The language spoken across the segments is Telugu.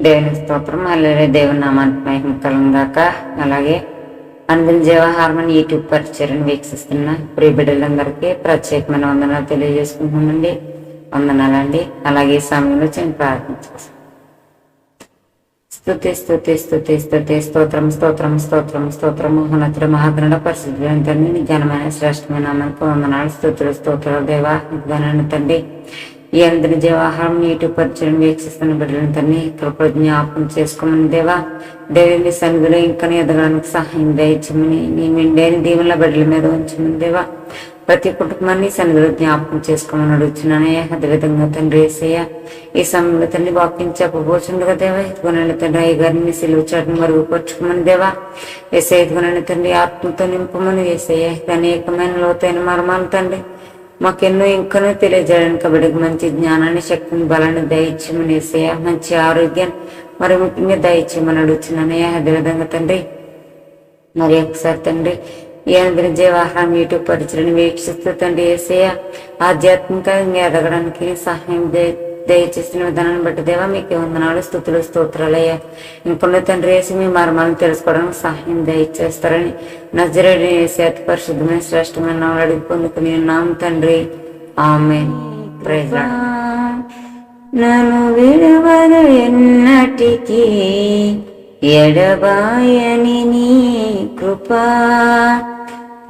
దేవుని స్తోత్రం. హల్లెలూయా. దేవుని నామానికి మహిమ కలుగుగాక. అలాగే అనుదిన జీవహార్మోని యూట్యూబ్ పరిచర్యను వీక్షిస్తున్న ప్రియ బిడ్డలందరికీ ప్రత్యేకమైన వందనాలు తెలియజేసుకుంటున్నామండి. వందనాలండి. అలాగే ఈ సమయంలో చిన్న ప్రార్థించేస్తాం. స్తుతి స్తుతి స్తుతి స్తుతి స్తోత్రం స్తోత్రం స్తోత్రం స్తోత్రము ఉన్నతుడు మహాగణుడ పరిశుద్ధులైన తండ్రి, నీ ఘనమైన శ్రేష్టమైన నామానికి వందనాలు స్తుతులు స్తోత్రాలు దేవా. ఘనాన్ని తండ్రి, ఈ అందరి జీవాహారం నీటి పరిచయం వీక్షిస్తున్న బిడ్డలను తండ్రి కృప జ్ఞాపకం చేసుకోమని దేవా. దేవుని సన్నిధిలో ఇంకా ఎదగడానికి సహాయం దయచమని, నీ మెండైన దీవుల బిడ్డల మీద ఉంచమని దేవా. ప్రతి కుటుంబాన్ని సన్నిధిలో జ్ఞాపకం చేసుకోమని అడుగుతున్నానే. అదేవిధంగా తండ్రి యేసయ్య, ఈ సమయంలో తండ్రి వాక్యం చెప్పబోచుండగా దేవా, ఎత్తుకునండి తండ్రి అయ్య గారిని సిలువ చాటును మరుగుపరుచుకోమని దేవా. యేసయ్య ఎత్తుకునండి తండ్రి ఆత్మతో నింపమని యేసయ్య. అనేకమైన లోతైన మర్మాలు తండ్రి మాకెన్నో ఇంకనూ తెలియజేయడానికి బిడ్డకు మంచి జ్ఞానాన్ని, శక్తిని, బలాన్ని దయచేయమని యేసయ్య. మంచి ఆరోగ్యాన్ని మరి ముఖ్యంగా దయచేయమని అడుగుతున్నానే. అదేవిధంగా తండ్రి మరి ఒకసారి తండ్రి ఈ అందరి జీవాహారం యూట్యూబ్ పరిచయను వీక్షిస్తూ తండ్రి యేసయ్య ఆధ్యాత్మికంగా ఎదగడానికి సహాయం దయచేసిన విధానాన్ని బట్టి దేవా మీకు వందనాలు స్తుతులు స్తోత్రాలయ్యా. ఇంకొన్న తండ్రి యేసు మీ మర్మాలను తెలుసుకోవడానికి సహాయం దయచేస్తారని నజరేయుడైన యేసయ్య అతి పరిశుద్ధమైన శ్రేష్టమైన నామములో అడిగి పొందుకుని ఉన్నాం తండ్రి. ఆమేన్. Praise Lord. నన్ను విడువదు ఎన్నటికీ ఎడబాయని నీ కృపా,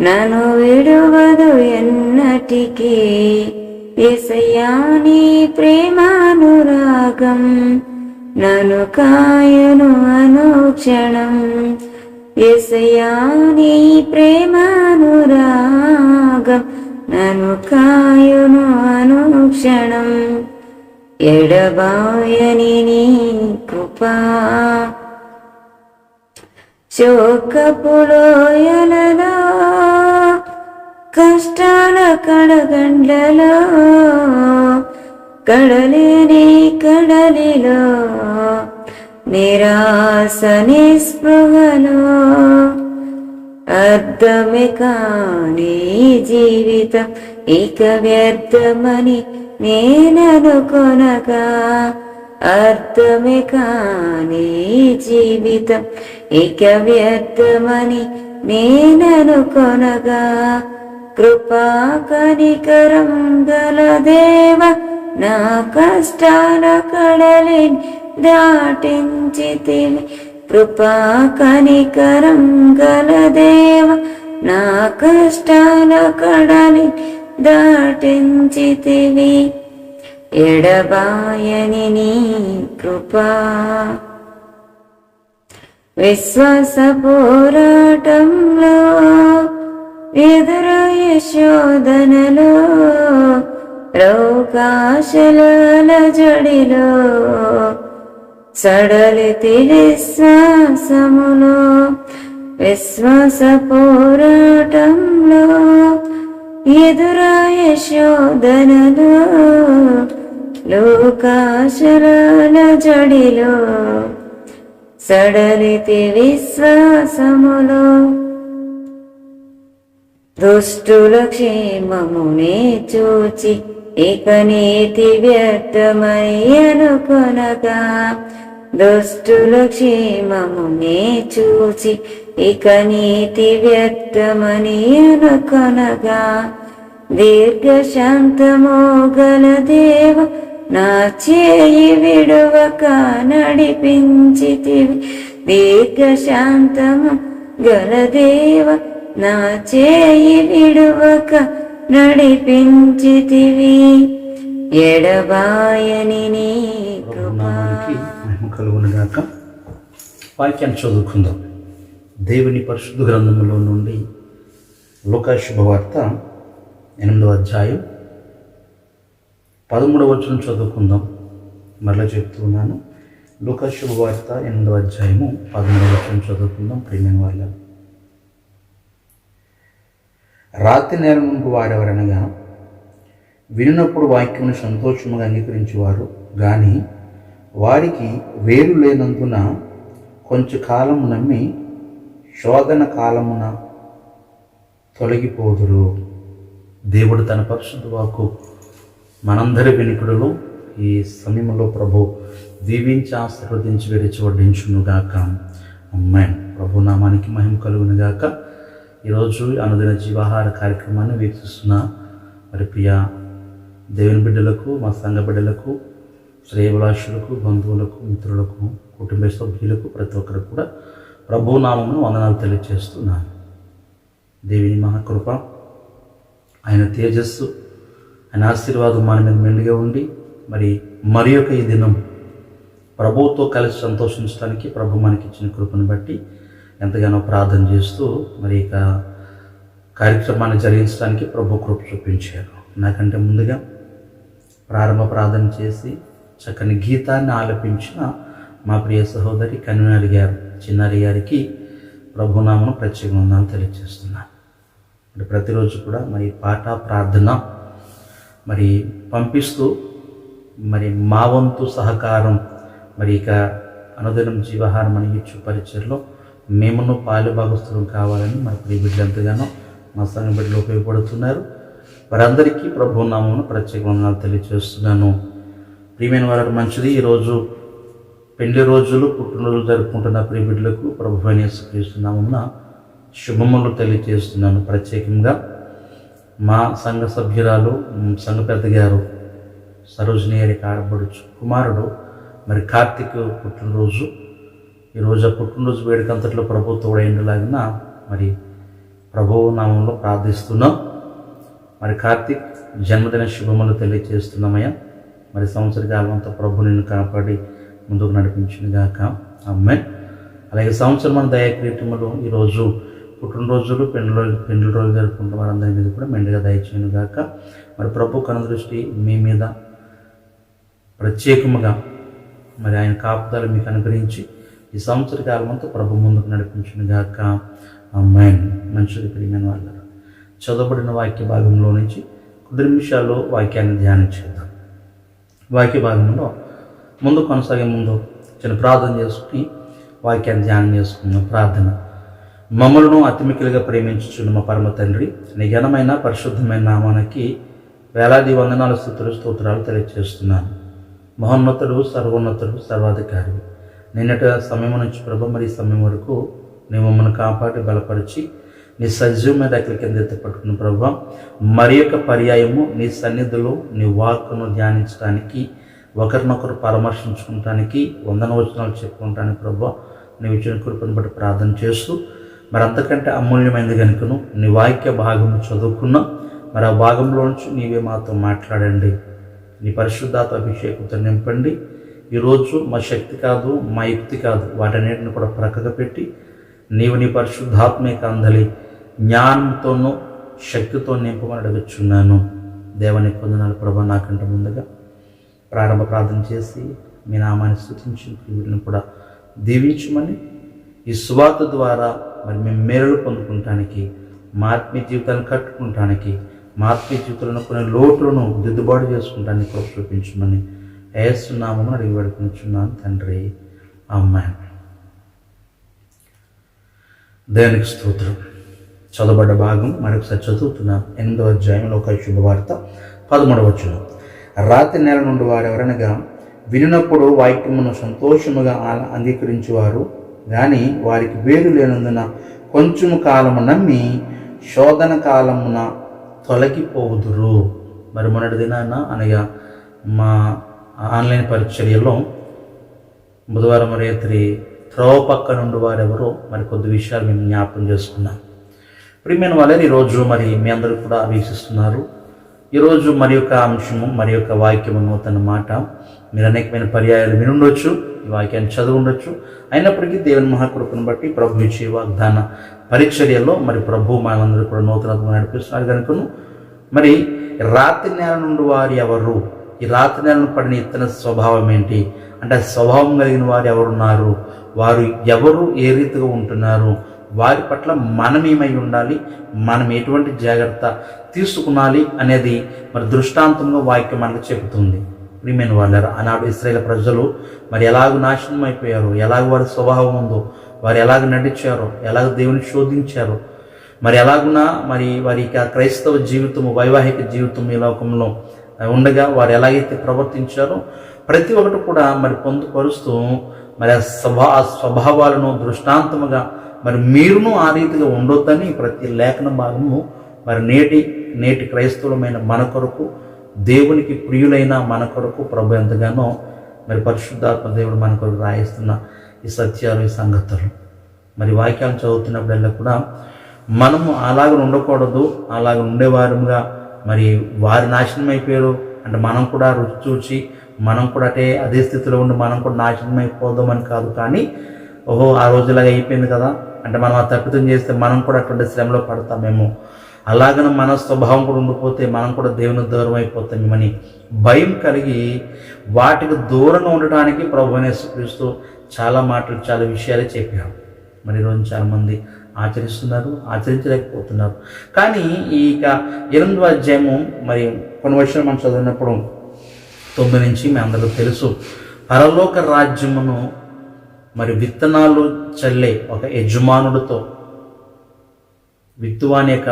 నన్ను విడువదు ఎన్నటికీ యేసయ్యా నీ ప్రేమానురాగం, నన్ను కాయును అనుక్షణం. యేసయ్యా నీ ప్రేమానురాగం, నన్ను కాయును అనుక్షణం. ఎడబాయని నీ కృపా, శోకపులోయలలో కష్టాల కడగండ్లలో కడలేని కడలిలో నిరాశ నిస్పృహలో అర్థమే కాని జీవితం ఇక వ్యర్థమని నేననుకొనగా, అర్థమే కాని జీవితం ఇక వ్యర్థమని నేననుకొనగా, కృపా కనికరం గల దేవ నా కష్టాల కడలిని దాటించితివి. కృపా కనికరం గల దేవ నా కష్టాల కడలిని దాటించితివి. ఎడబాయని నీ కృపా, విశ్వాస పోరాటంలో ఎదురయ్యే శోధనలో లోకాశల జడిలో సడలితి విశ్వాసములో. విశ్వాస పోరాటంలో ఎదురయ్యే శోధనలో లోకాశల జడిలో సడలితి విశ్వాసములో. దుష్టుల క్షేమమునే చూచి ఇక నీతి వ్యర్థమని అనుకొనగా, దుష్టుల క్షేమమునే చూచి ఇక నీతి వ్యర్థమని అనుకొనగా, దీర్ఘశాంతము గల దేవ నా చేయి విడువక నడిపించితివి. దీర్ఘశాంతము గల దేవ నా చేయి విడువక నడిపించితివి. ఎడబాయని నీ కృపా. కలుగునుగాక. వాక్యాన్ని చదువుకుందాం. దేవుని పరిశుద్ధ గ్రంథములో నుండి లూకా శుభవార్త 8వ అధ్యాయం 13వ వచనం చదువుకుందాం. మరలా చెప్తున్నాను. లూకా శుభవార్త 8వ అధ్యాయము 13వ వచనం చదువుకుందాం. ప్రియమైన వాళ్ళ, రాత్రి నేల నుండి వారెవరనగా వినినప్పుడు వాక్యమును సంతోషముగా అంగీకరించేవారు గాని వారికి వేరు లేనందున కొంచెం కాలము నమ్మి శోధన కాలమున తొలగిపోదురు. దేవుడు తన పరిశుద్ధ వాక్కు మనందరి వెనుకడులో ఈ సమయంలో ప్రభు దీవించి ఆశీర్వదించి విడిచి వడ్డించునుగాక. ఆమేన్. ప్రభు నామానికి మహిమ కలుగునుగాక. ఈరోజు అనుదిన జీవాహార కార్యక్రమాన్ని వీక్షిస్తున్న మరి ప్రియ దేవుని బిడ్డలకు, మా సంఘ బిడ్డలకు, శ్రేయభిలాషులకు, బంధువులకు, మిత్రులకు, కుటుంబ సభ్యులకు, ప్రతి ఒక్కరికి కూడా ప్రభు నామమును వందనాలు తెలియజేస్తున్నాను. దేవుని మహాకృప, ఆయన తేజస్సు, ఆయన ఆశీర్వాదం మన మీద మెండుగా ఉండి మరి యొక్క ఈ దినం ప్రభువుతో కలిసి సంతోషించడానికి ప్రభు మనకి ఇచ్చిన కృపను బట్టి ఎంతగానో ప్రార్థన చేస్తూ మరి ఇక కార్యక్రమాన్ని జరిగించడానికి ప్రభు కృప చూపించారు. నాకంటే ముందుగా ప్రారంభ ప్రార్థన చేసి చక్కని గీతాన్ని ఆలపించిన మా ప్రియ సహోదరి కన్వీనర్ గారు చిన్నారి గారికి ప్రభునామను ప్రత్యేకంగా తెలియజేస్తున్నాను. మరి ప్రతిరోజు కూడా మరి పాట ప్రార్థన మరి పంపిస్తూ మరి మా వంతు సహకారం మరి ఇక అనుదినం జీవాహారం అనే యూట్యూబ్ పరిచయలో మేమును పాలు భాగస్తులం కావాలని మరి ప్రియ బిడ్డలు ఎంతగానో మా సంఘ బిడ్డలు ఉపయోగపడుతున్నారు. వారందరికీ ప్రభు నామమును ప్రత్యేకంగా తెలియజేస్తున్నాను. ప్రియమైన వారికి మంచిది. ఈరోజు పెళ్లి రోజులు, పుట్టినరోజులు జరుపుకుంటున్న ప్రియ బిడ్డలకు ప్రభు అయిన యేసుక్రీస్తు నామమున శుభములు తెలియజేస్తున్నాను. ప్రత్యేకంగా మా సంఘ సభ్యురాలు, సంఘ పెద్ద గారు సరోజిని గారికి ఆడబడుచు కుమారుడు మరి కార్తీక్ పుట్టినరోజు. ఈరోజు ఆ పుట్టినరోజు వేడుకంతట్లో ప్రభు తోడైండులాగిన మరి ప్రభువు నామంలో ప్రార్థిస్తున్నాం. మరి కార్తీక్ జన్మదిన శుభములు తెలియజేస్తున్నామయ్యా. మరి సంవత్సర కాలం అంతా ప్రభు నిన్ను కాపాడి ముందుకు నడిపించునుగాక. ఆమేన్. అలాగే సంవత్సరం మన దయాక్రీటములు ఈరోజు పుట్టినరోజులు, పెండ్లి రోజులు జరుపుకుంటున్న వారందరి మీద కూడా మెండుగా దయచేయునుగాక. మరి ప్రభు కనుదృష్టి మీ మీద ప్రత్యేకముగా మరి ఆయన కాపుదల మీకు అనుగ్రహించి ఈ సంవత్సర కాలం అంతా ప్రభు ముందుకు నడిపించునుగాక. ఆమేన్. మంచిది. ప్రియమైన వాళ్ళ చదవబడిన వాక్య భాగంలో నుంచి కొద్ది నిమిషాల్లో వాక్యాన్ని ధ్యానం చేద్దాం. వాక్య భాగంలో ముందు కొనసాగే ముందు చిన్న ప్రార్థన చేసుకుని వాక్యాన్ని ధ్యానం చేసుకున్నాం. ప్రార్థన. మమ్మలను అతిమికిలుగా ప్రేమించుచున్న మా పరమ తండ్రి, నీ ఘనమైన పరిశుద్ధమైన నామానికి వేలాది వందనాలు, స్తుతులు, స్తోత్రాలు తెలియజేస్తున్నాను. మహోన్నతుడు, సర్వోన్నతుడు, సర్వాధికారి నిన్నటి సమయం నుంచి ప్రభు మరి సమయం వరకు నీ మమ్మల్ని కాపాడి బలపరిచి నీ సజీవమైన రెక్కల కింద ఎత్తపట్టుకున్న ప్రభు మరి యొక్క పర్యాయము నీ సన్నిధిలో నీ వాక్కును ధ్యానించడానికి, ఒకరినొకరు పరామర్శించుకోవటానికి, వందనవచనాలు చెప్పుకోవటానికి ప్రభు నీ ఇచ్చిన కృపను బట్టి ప్రార్థన చేస్తూ మరి అంతకంటే అమూల్యమైనది కనుకను నీ వాక్య భాగం చదువుకున్నా మరి ఆ భాగంలో నుంచి నీవే మాతో మాట్లాడండి. నీ పరిశుద్ధాత్మ అభిషేకంతో నింపండి. ఈరోజు మా శక్తి కాదు, మా యుక్తి కాదు, వాటన్నిటిని కూడా ప్రక్కకు పెట్టి నీవు నీ పరిశుద్ధాత్మక అందలి జ్ఞానంతోనూ శక్తితో నింపమని అడుగుచున్నాను. దేవాని పొందనాలు ప్రభు. నాకంటే ముందుగా ప్రారంభ ప్రార్థన చేసి మీ నామాన్ని స్తుతించి వీటిని కూడా దీవించమని ఈ సువార్త ద్వారా మరి మేము మేలు పొందుకుంటానికి, మా ఆత్మీయ జీవితాన్ని కట్టుకుంటానికి, మా ఆత్మీయ జీవితంలో కొన్ని లోటులను దిద్దుబాటు చేసుకుంటానికి కృప చూపించమని యేసు నామమున అడిగి వేడుకొనుచున్నాను తండ్రి. ఆమేన్. దేవునికి స్తోత్రం. చదవబడ్డ భాగం మరొకసారి చదువుతున్నాను. 8వ అధ్యాయంలో ఒక శుభవార్త 13వ వచనం. రాతి నేల నుండి వారెవరనగా వినినప్పుడు వాక్యమును సంతోషముగా అంగీకరించేవారు కానీ వారికి వేరు లేనందున కొంచెము కాలము నమ్మి శోధన కాలమున తొలగిపోవుదురు. మరి మొన్నటి దినాన అనగా మా ఆన్లైన్ పరిచర్యలో బుధవారం రాత్రి త్రోవ పక్క నుండి వారెవరో మరి కొద్ది విషయాలు మేము జ్ఞాపకం చేసుకున్నాం. ప్రియమైన వాళ్ళని ఈరోజు మరి మీ అందరూ కూడా వీక్షిస్తున్నారు. ఈరోజు మరి యొక్క అంశము, మరి యొక్క వాక్యము, నూతన మాట మీరు అనేకమైన పర్యాయాలు వినుండొచ్చు, ఈ వాక్యాన్ని చదువు ఉండొచ్చు. అయినప్పటికీ దేవుని మహాకృపను బట్టి ప్రభు ఇచ్చే వాగ్దాన పరిచర్యలో మరి ప్రభు మనందరూ కూడా నూతనత్వం నడిపిస్తున్నారు కనుకను మరి రాతి నేల నుండి వారు ఎవరు, ఈ రాతి నేలను పడిన ఇతర స్వభావం ఏంటి అంటే స్వభావం కలిగిన వారు ఎవరున్నారు, వారు ఎవరు ఏ రీతిగా ఉంటున్నారు, వారి పట్ల మనం ఏమై ఉండాలి, మనం ఎటువంటి జాగ్రత్త తీసుకునాలి అనేది మరి దృష్టాంతంగా వాక్యం మనకు చెబుతుంది. ప్రియమైన వాళ్ళారా, ఆనాడు ఇశ్రాయేలు ప్రజలు మరి ఎలాగ నాశనం అయిపోయారో, ఎలాగ వారి స్వభావం ఉందో, వారు ఎలాగ నడిచారో, ఎలాగ దేవుని శోధించారో, మరి ఎలాగున్నా మరి వారి క్రైస్తవ జీవితము, వైవాహిక జీవితం ఈ లోకంలో ఉండగా వారు ఎలాగైతే ప్రవర్తించారో ప్రతి ఒక్కటి కూడా మరి పొందుపరుస్తూ మరి ఆ స్వభావాలను దృష్టాంతముగా మరి మీరును ఆ రీతిగా ఉండొద్దని ప్రతి లేఖన భాగము మరి నేటి క్రైస్తవులమైన మన కొరకు, దేవునికి ప్రియులైన మన కొరకు ప్రభు ఎంతగానో మరి పరిశుద్ధాత్మ దేవుడు మన కొరకు రాయిస్తున్న ఈ సత్యాలు, ఈ సంగతులు మరి వాక్యాలు చదువుతున్నప్పుడల్లా కూడా మనము అలాగ ఉండకూడదు. అలాగ ఉండేవారుగా మరి వారి నాశనం అయిపోయారు అంటే మనం కూడా రుచి చూచి మనం కూడా అదే స్థితిలో ఉండి మనం కూడా నాశనం అయిపోదామని కాదు, కానీ ఓహో ఆ రోజులాగా అయిపోయింది కదా అంటే మనం ఆ తప్పితం చేస్తే మనం కూడా అటువంటి శ్రమలో పడతామేమో, అలాగని మన స్వభావం కూడా ఉండిపోతే మనం కూడా దేవుని దూరం అయిపోతామేమని భయం కలిగి వాటికి దూరంగా ఉండటానికి ప్రభువైన యేసుక్రీస్తు చాలా మాటలు, చాలా విషయాలే చెప్పారు. మరి ఈరోజు చాలామంది ఆచరిస్తున్నారు, ఆచరించలేకపోతున్నారు. కానీ ఇక 8వ అధ్యాయము మరి కొన్ని వర్షాలు మనం చదివినప్పుడు 9 నుంచి మీ అందరూ తెలుసు, పరలోక రాజ్యమును మరి విత్తనాలు చల్లే ఒక యజమానుడితో, విత్తువాని యొక్క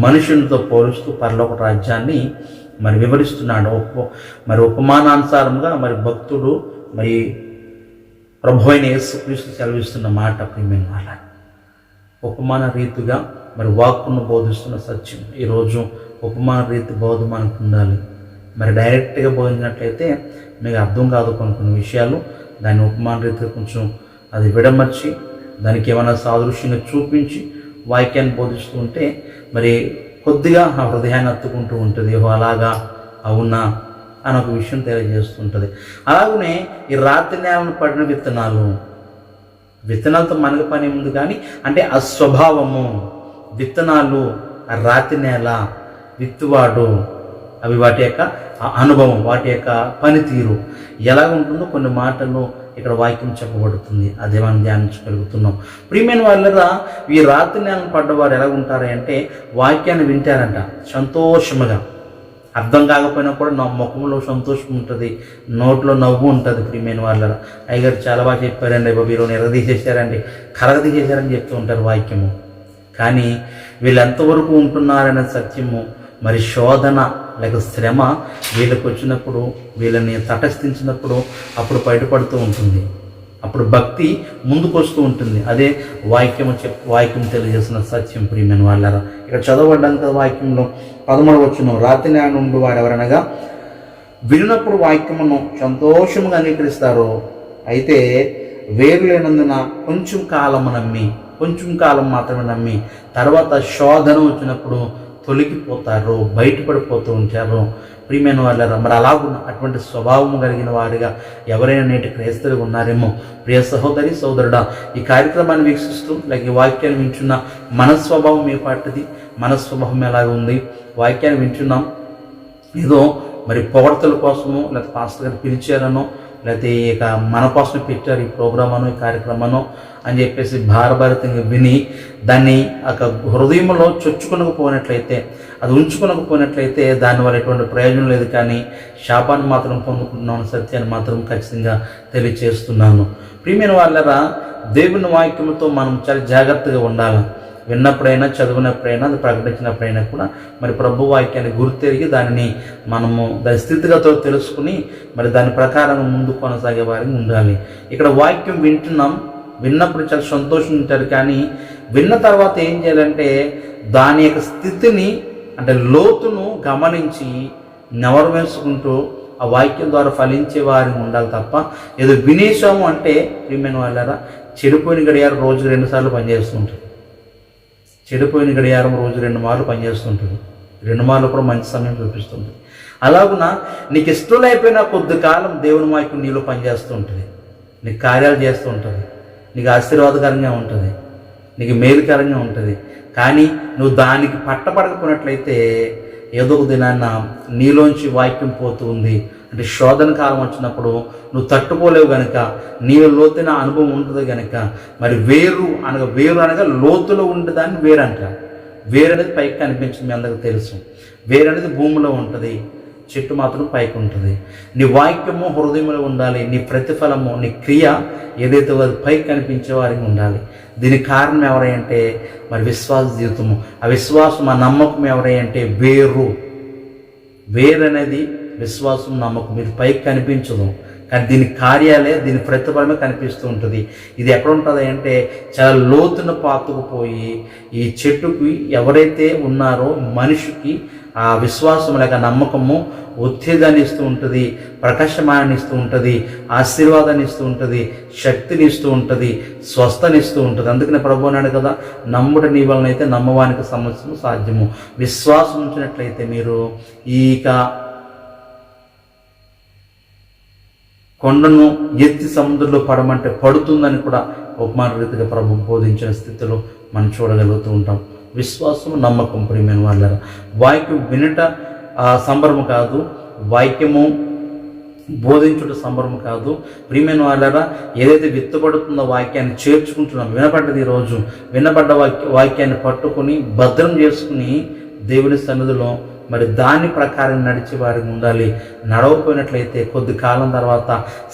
మనుషునితో పోలుస్తూ పరలోక రాజ్యాన్ని మరి వివరిస్తున్నాడు. మరి ఉపమానానుసారంగా మరి భక్తుడు మరి ప్రభు అయిన యేసుక్రీస్తు సెలవిస్తున్న మాట ప్రియమైన వాళ్ళ ఉపమాన రీతిగా మరి వాక్కును బోధిస్తున్న సత్యం. ఈరోజు ఉపమాన రీతి బోధ మనకు ఉండాలి. మరి డైరెక్ట్గా బోధించినట్లయితే మీకు అర్థం కాదు కొన్ని విషయాలు. దాన్ని ఉపమాన రీతిగా కొంచెం అది విడమర్చి దానికి ఏమైనా సాదృశ్యంగా చూపించి వాక్యాన్ని బోధిస్తూ ఉంటే మరి కొద్దిగా ఆ హృదయాన్ని అత్తుకుంటూ ఉంటుంది. అలాగా అవునా అని ఒక విషయం తెలియజేస్తుంటుంది. అలాగనే ఈ రాత్రి నేలను పడిన విత్తనాలతో మనకు పని ఉంది, కానీ అంటే ఆ స్వభావము, విత్తనాలు, ఆ రాతి నేల, విత్తువాడు, అవి వాటి యొక్క అనుభవం, వాటి యొక్క పనితీరు ఎలా ఉంటుందో కొన్ని మాటలు ఇక్కడ వాక్యం చెప్పబడుతుంది. అదే మనం ధ్యానించగలుగుతున్నాం. ప్రియమైన వాళ్ళరా, ఈ రాత్రి నేలను పడ్డవారు ఎలా ఉంటారు అంటే వాక్యాన్ని వింటారంట సంతోషముగా, అర్థం కాకపోయినా కూడా నా ముఖంలో సంతోషం ఉంటుంది, నోట్లో నవ్వు ఉంటుంది. ప్రియమైన వాళ్ళరా, అయ్యగారు చాలా బాగా చెప్పారండి, బాబు ఎరగదీసేశారండి, కరగదీసేశారని చెప్తూ ఉంటారు వాక్యము. కానీ వీళ్ళు ఎంతవరకు ఉంటున్నారనే సత్యము మరి శోధన లేక శ్రమ వీళ్ళకి వచ్చినప్పుడు, వీళ్ళని తటస్థించినప్పుడు అప్పుడు బయటపడుతూ ఉంటుంది. అప్పుడు భక్తి ముందుకు వస్తూ ఉంటుంది. అదే వాక్యం తెలియజేసిన సత్యం. ప్రియమైన వాళ్ళరా, ఇక్కడ చదవబడ్డాను కదా వాక్యంలో 13వ వచనం, రాత్రి నేలను ఉండు వారు ఎవరనగా విన్నప్పుడు వాక్యమును సంతోషంగా అంగీకరిస్తారు, అయితే వేరు లేనందున కొంచెం కాలం మాత్రమే నమ్మి తర్వాత శోధన వచ్చినప్పుడు తొలగిపోతారు, బయటపడిపోతూ ఉంటారు. ప్రియమైన వాళ్ళరా, మరి అలాగున్న అటువంటి స్వభావం కలిగిన వారిగా ఎవరైనా నేటి క్రైస్తవులు ఉన్నారేమో. ప్రియ సహోదరి సోదరుడా, ఈ కార్యక్రమాన్ని వీక్షిస్తూ లేక ఈ వాక్యాన్ని వింటున్న మన స్వభావం ఏ పాటిది, మన స్వభావం ఎలాగ ఉంది? వాక్యాన్ని వింటున్నాం ఏదో మరి పొగడ్తల కోసమో లేకపోతే పాస్టర్ గారు పిలిచారనో లేకపోతే ఇక మన కోసం పెట్టారు ఈ ప్రోగ్రామ్ అనో ఈ కార్యక్రమనో అని చెప్పేసి భారభారతంగా విని దాన్ని ఒక హృదయంలో చొచ్చుకొనకపోయినట్లయితే, అది ఉంచుకొనకపోయినట్లయితే దానివల్ల ఎటువంటి ప్రయోజనం లేదు. కానీ శాపాన్ని మాత్రం పొందుకుంటున్నాను, సత్యాన్ని మాత్రం ఖచ్చితంగా తెలియచేస్తున్నాను. ప్రియమైన వాళ్ళరా, దేవుని వాక్యంతో మనం చాలా జాగ్రత్తగా ఉండాలి. విన్నప్పుడైనా, చదివినప్పుడైనా, అది ప్రకటించినప్పుడైనా కూడా మరి ప్రభు వాక్యాన్ని గుర్తెరిగి దానిని మనము దాని స్థితిగతులు తెలుసుకుని మరి దాని ప్రకారం ముందు కొనసాగే వారికి ఉండాలి. ఇక్కడ వాక్యం విన్నప్పుడు చాలా సంతోషం ఉంటారు, కానీ విన్న తర్వాత ఏం చేయాలంటే దాని యొక్క స్థితిని అంటే లోతును గమనించి నెవరు వేసుకుంటూ ఆ వాక్యం ద్వారా ఫలించే వారికి ఉండాలి తప్ప ఏదో వినేశాము అంటే ప్రియమైన వాళ్ళరా, చెడిపోయిన గడియారం రోజుకు 2 సార్లు పనిచేస్తుంటుంది. చెడిపోయిన గడియారం రోజు 2 మార్లు పనిచేస్తుంటుంది. 2 మార్లు కూడా మంచి సమయం చూపిస్తుంది. అలాగున నీకు ఇష్టమైపోయిన కొద్ది కాలం దేవుని వాక్యం నీలో పనిచేస్తూ ఉంటుంది, నీకు కార్యాలు చేస్తూ ఉంటుంది, నీకు ఆశీర్వాదకరంగా ఉంటుంది, నీకు మేలుకరంగా ఉంటుంది. కానీ నువ్వు దానికి పట్టపడకపోయినట్లయితే ఏదో ఒక దినాన్న నీలోంచి వాక్యం పోతూ ఉంది. అంటే శోధన కాలం వచ్చినప్పుడు నువ్వు తట్టుకోలేవు కనుక, నీలో లోతైన అనుభవం ఉంటుంది కనుక మరి వేరు అనగా లోతులో ఉండేదాన్ని వేరు అంటారు. వేరు అనేది పైకి కనిపించింది, మీ అందరికీ తెలుసు. వేరు అనేది భూమిలో ఉంటుంది, చెట్టు మాత్రం పైకి ఉంటుంది. నీ వాక్యము హృదయంలో ఉండాలి, నీ ప్రతిఫలము, నీ క్రియ ఏదైతే అది పైకి కనిపించే వారికి ఉండాలి. దీనికి కారణం ఎవరంటే మరి విశ్వాస జీవితము. ఆ విశ్వాసం, ఆ నమ్మకం ఎవరంటే వేరు అనేది విశ్వాసం నమ్మకం ఇది పైకి కనిపించదు, కానీ దీని కార్యాలే, దీని ప్రతిఫలమే కనిపిస్తూ ఉంటుంది. ఇది ఎక్కడ ఉంటుంది అంటే చాలా లోతున పాతుకుపోయి ఈ చెట్టుకి ఎవరైతే ఉన్నారో మనిషికి ఆ విశ్వాసం లేక నమ్మకము ఉత్తేజాన్ని ఇస్తూ ఉంటుంది, ప్రకాశమానాన్ని ఇస్తూ ఉంటుంది, ఆశీర్వాదాన్ని ఇస్తూ ఉంటుంది, శక్తిని ఇస్తూ ఉంటుంది, స్వస్థనిస్తూ ఉంటుంది. అందుకనే ప్రభు అన్నాడు కదా, నమ్ముట నీ వలన అయితే నమ్మవానికి సమస్యము సాధ్యము. విశ్వాసం ఉంచినట్లయితే మీరు ఇక కొండను ఎత్తి సముద్రంలో పడమంటే పడుతుందని కూడా ఉపమాన రీతిగా ప్రభు బోధించిన స్థితిలో మనం చూడగలుగుతూ ఉంటాం. విశ్వాసము నమ్మకం ప్రియమైన వాళ్ళారా. వాక్యం వినుట సంబరము కాదు, వాక్యము బోధించుట సంబరము కాదు. ప్రియమైన వాళ్ళారా, ఏదైతే విత్తబడుతుందో వాక్యాన్ని చేర్చుకుంటున్నాం. వినపడ్డది ఈరోజు వినపడ్డ వాక్యాన్ని పట్టుకుని భద్రం చేసుకుని దేవుని సన్నిధిలో మరి దాని ప్రకారం నడిచి వారికి ఉండాలి. నడవపోయినట్లయితే కొద్ది కాలం తర్వాత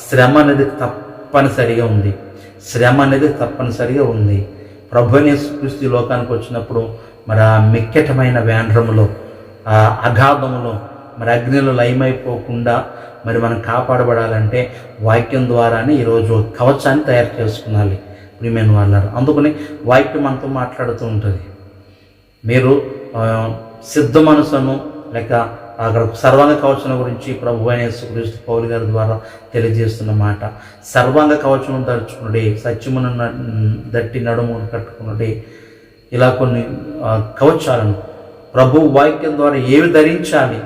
శ్రమ అనేది తప్పనిసరిగా ఉంది. శ్రమ అనేది తప్పనిసరిగా ఉంది. ప్రభువైన యేసుక్రీస్తు ఈ లోకానికి వచ్చినప్పుడు మరి ఆ మిక్కటమైన వేండ్రములో, ఆ అగాధములో, మరి అగ్నిలో లయమైపోకుండా మరి మనం కాపాడబడాలంటే వాక్యం ద్వారానే ఈరోజు కవచాన్ని తయారు చేసుకున్నాలి ప్రియమైన వాళ్ళారు. అందుకని వాక్యం మనతో మాట్లాడుతూ ఉంటుంది. మీరు సిద్ధ మనసును లేక అక్కడ సర్వాంగ కవచం గురించి ప్రభువైన యేసుక్రీస్తు పౌలు గారి ద్వారా తెలియజేస్తున్న మాట. సర్వాంగ కవచం ధరించుకున్నడే, సత్యమును దట్టి నడుమును కట్టుకున్నడే, ఇలా కొన్ని కవచాలను ప్రభు వాక్యం ద్వారా ఏవి ధరించాలి,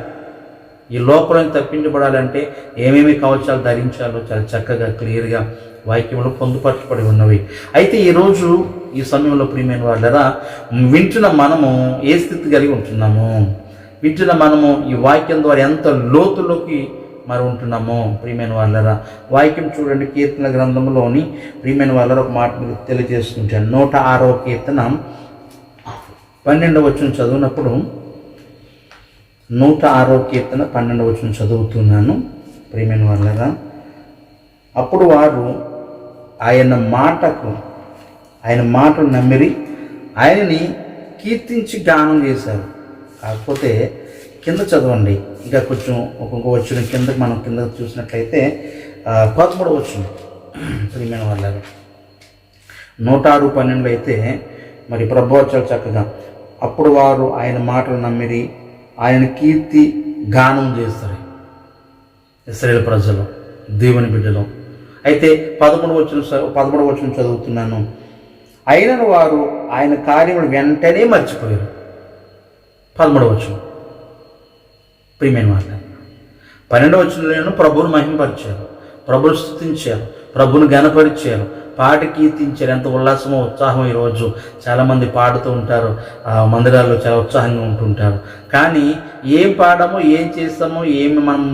ఈ లోపలని తప్పించబడాలంటే ఏమేమి కవచాలు ధరించాలో చాలా చక్కగా క్లియర్గా వాక్యంలో పొందుపరచబడి ఉన్నవి. అయితే ఈరోజు ఈ సమయంలో ప్రియమైన వాళ్ళరా, వింటున్న మనము ఏ స్థితి కలిగి ఉంటున్నాము, వింటున్న మనము ఈ వాక్యం ద్వారా ఎంత లోతులోకి మరి ఉంటున్నామో ప్రియమైన వాళ్ళరా. వాక్యం చూడండి, కీర్తన గ్రంథంలోని ప్రియమైన వాళ్ళరా ఒక మాట మీకు తెలియజేస్తుంటాను. 106వ కీర్తన 12వ వచనం చదివినప్పుడు, 106వ కీర్తన 12వ వచనం చదువుతున్నాను ప్రియమైన వాళ్ళరా. అప్పుడు వారు ఆయన మాటలు నమ్మిరి, ఆయనని కీర్తించి గానం చేశారు. కాకపోతే కింద చదవండి, ఇంకా కొంచెం ఒక్కొక్క వచ్చిన కిందకి మనం కింద చూసినట్లయితే 13వ వచనం ప్రియమైన వాళ్ళారు. 106:12 అయితే మరి ప్రభువు చాలా చక్కగా, అప్పుడు వారు ఆయన మాటలు నమ్మిరి, ఆయన కీర్తి గానం చేస్తారు ఇశ్రాయేలు ప్రజలు, దేవుని బిడ్డలు. అయితే 13వ వచనం చదువుతున్నాను. అయినను వారు ఆయన కార్యములు వెంటనే మర్చిపోయారు. 13వ వచనం ప్రియమైన మాట. 12వ వచనంలో ప్రభువును మహిమపరిచారు, ప్రభువును స్తుతించారు, ప్రభువును ఘనపరిచారు, పాటి కీర్తించారు. ఎంత ఉల్లాసమో ఉత్సాహం. ఈరోజు చాలామంది పాడుతూ ఉంటారు, మందిరాల్లో చాలా ఉత్సాహంగా ఉంటుంటారు. కానీ ఏం పాడామో, ఏం చేస్తామో, ఏమి మనం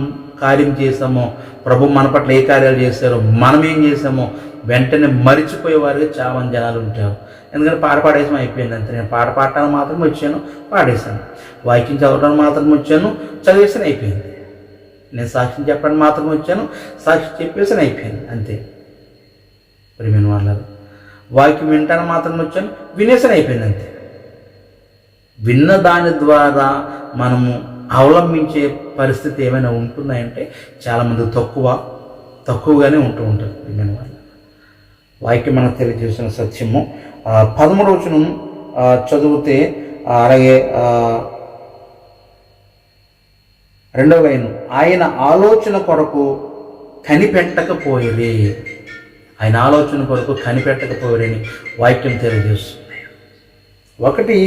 కార్యం చేసామో, ప్రభు మన పట్ల ఏ కార్యాలు చేశారో, మనం ఏం చేసామో వెంటనే మరిచిపోయేవారుగా చాలా మంది జనాలు ఉంటారు. ఎందుకంటే పాడేసాం అయిపోయింది అంతే. నేను పాడటానికి మాత్రం వచ్చాను, పాడేశాను. వాక్యం చదవడానికి మాత్రం వచ్చాను, చదివేసాను, అయిపోయింది. నేను సాక్ష్యం చెప్పడానికి మాత్రం వచ్చాను, సాక్షి చెప్పేసాను, అయిపోయింది అంతే. ప్రియమైన వాళ్ళారు, వాక్యం వినటానికి మాత్రం వచ్చాను, వినేసాను, అయిపోయింది అంతే. విన్న దాని ద్వారా మనము అవలంబించే పరిస్థితి ఏమైనా ఉంటుందంటే చాలామంది తక్కువగానే ఉంటూ ఉంటారు. ప్రియమైన వాళ్ళ వాక్యం మనకు తెలియజేసిన సత్యము. 13వ వచనం చదివితే, అలాగే 2వ లైను, ఆయన ఆలోచన కొరకు కనిపెట్టకపోయేది, ఆయన ఆలోచన కొరకు కనిపెట్టకపోయేదని వాక్యం తెలియజేస్తుంది. ఒకటి,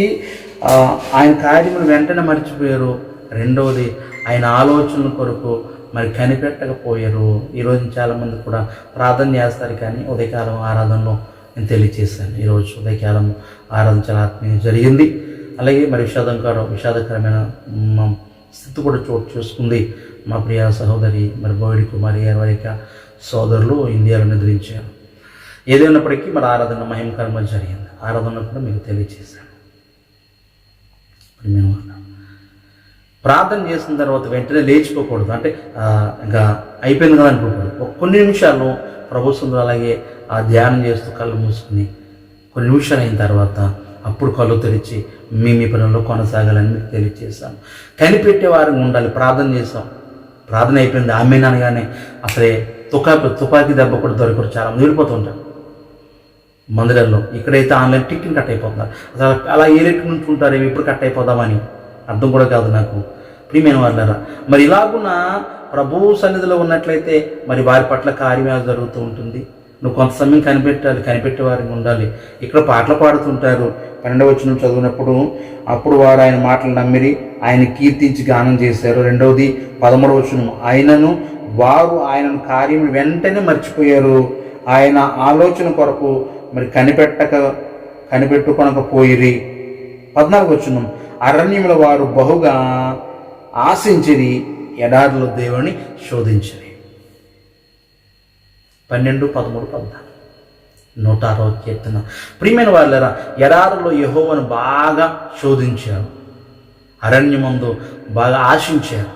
ఆయన కార్యములు వెంటనే మర్చిపోయారు. రెండవది, ఆయన ఆలోచనల కొరకు మరి కనిపెట్టకపోయారు. ఈరోజు చాలామంది కూడా ప్రార్థన చేస్తారు, కానీ ఉదయకాలం ఆరాధనలో నేను తెలియజేశాను. ఈరోజు ఉదయకాలం ఆరాధన చాలా ఆత్మీయంగా జరిగింది. అలాగే మరి విషాదకరమైన స్థితి కూడా చోటు చేసుకుంది. మా ప్రియ సహోదరి మరి బోయిడి కుమారి వారిక సోదరులు ఇండియాలో నిద్రించారు. ఏదైనప్పటికీ మరి ఆరాధన మహిమకరంగా జరిగింది. ఆరాధన కూడా మీకు తెలియజేశాను. ప్రార్థన చేసిన తర్వాత వెంటనే లేచిపోకూడదు, అంటే ఇంకా అయిపోయింది కదా అనుకోకూడదు. కొన్ని నిమిషాలు ప్రభు సుందరం అలాగే ఆ ధ్యానం చేస్తూ కళ్ళు మూసుకుని కొన్ని నిమిషాలు అయిన తర్వాత అప్పుడు కళ్ళు తెరిచి మీ పనుల్లో కొనసాగాలని మీకు తెలియజేశాను. కనిపెట్టే వారికి ఉండాలి. ప్రార్థన చేసాం, ప్రార్థన అయిపోయింది ఆమేన్ అనగానే అసలే తుపాకీ దెబ్బ కూడా దొరకరు, చాలా మంది వెళ్ళిపోతుంటారు మందిరాల్లో. ఇక్కడైతే ఆన్లైన్ టికెట్ కట్ అయిపోతున్నారు. అసలు అలా ఏ రేటు నుంచి ఉంటారు, ఎప్పుడు కట్ అయిపోదామని అర్థం కూడా కాదు నాకు. ప్రియమైన వాళ్ళారా, మరి ఇలాగున్న ప్రభువు సన్నిధిలో ఉన్నట్లయితే మరి వారి పట్ల కార్యం జరుగుతూ ఉంటుంది. నువ్వు కొంత సమయం కనిపెట్టే వారికి ఉండాలి. ఇక్కడ పాటలు పాడుతుంటారు. 12వ వచనం చదివినప్పుడు అప్పుడు వారు ఆయన మాటలు నమ్మిరి, ఆయన కీర్తించి గానం చేశారు. 2వది 13వ వచనం, వారు ఆయనను కార్యం వెంటనే మర్చిపోయారు, ఆయన ఆలోచన కొరకు మరి కనిపెట్టుకొనకపోయిరి. 14వ వచనం, అరణ్యముల వారు బహుగా ఆశించిరి, ఎడారిలో దేవుని శోధించిరి. 12, 13, 14 106వ కీర్తన. ప్రియమైన వాళ్ళరా, ఎడారిలో యెహోవాను బాగా శోధించారు, అరణ్యమందు బాగా ఆశించారు.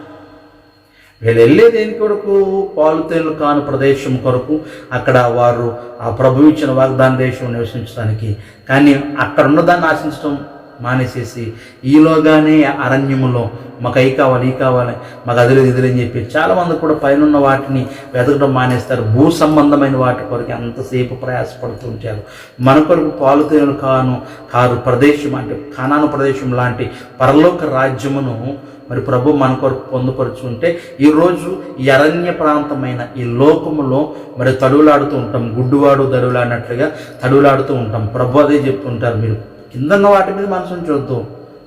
వీళ్ళు వెళ్ళేది దేని కొరకు? పాలుతేలు కాని ప్రదేశం కొరకు. అక్కడ వారు ఆ ప్రభు ఇచ్చిన వాగ్దాన దేశం నివసించడానికి. కానీ అక్కడ ఉన్నదాన్ని ఆశించడం మానేసేసి ఈలోగానే అరణ్యములో మాకు అవి కావాలి, ఈ కావాలి, మాకు అదిలేదు ఇదిలే అని చెప్పి చాలామంది కూడా పైన వాటిని వెతకడం మానేస్తారు. భూ సంబంధమైన వాటి కొరకు ఎంతసేపు ప్రయాసపడుతుంటారు. మన కొరకు పాలుతేలు కారు ప్రదేశం అంటే కానాను ప్రదేశం లాంటి పరలోక రాజ్యమును మరి ప్రభు మన కొరకు పొందుపరుచుకుంటే ఈరోజు ఈ అరణ్య ప్రాంతమైన ఈ లోకములో మరి తడువులాడుతూ ఉంటాం. గుడ్డువాడు దడువులాడినట్లుగా తడువులాడుతూ ఉంటాం. ప్రభు అదే చెప్తుంటారు, మీరు కిందన్న వాటి మీద మనసు ఉంచవద్దు,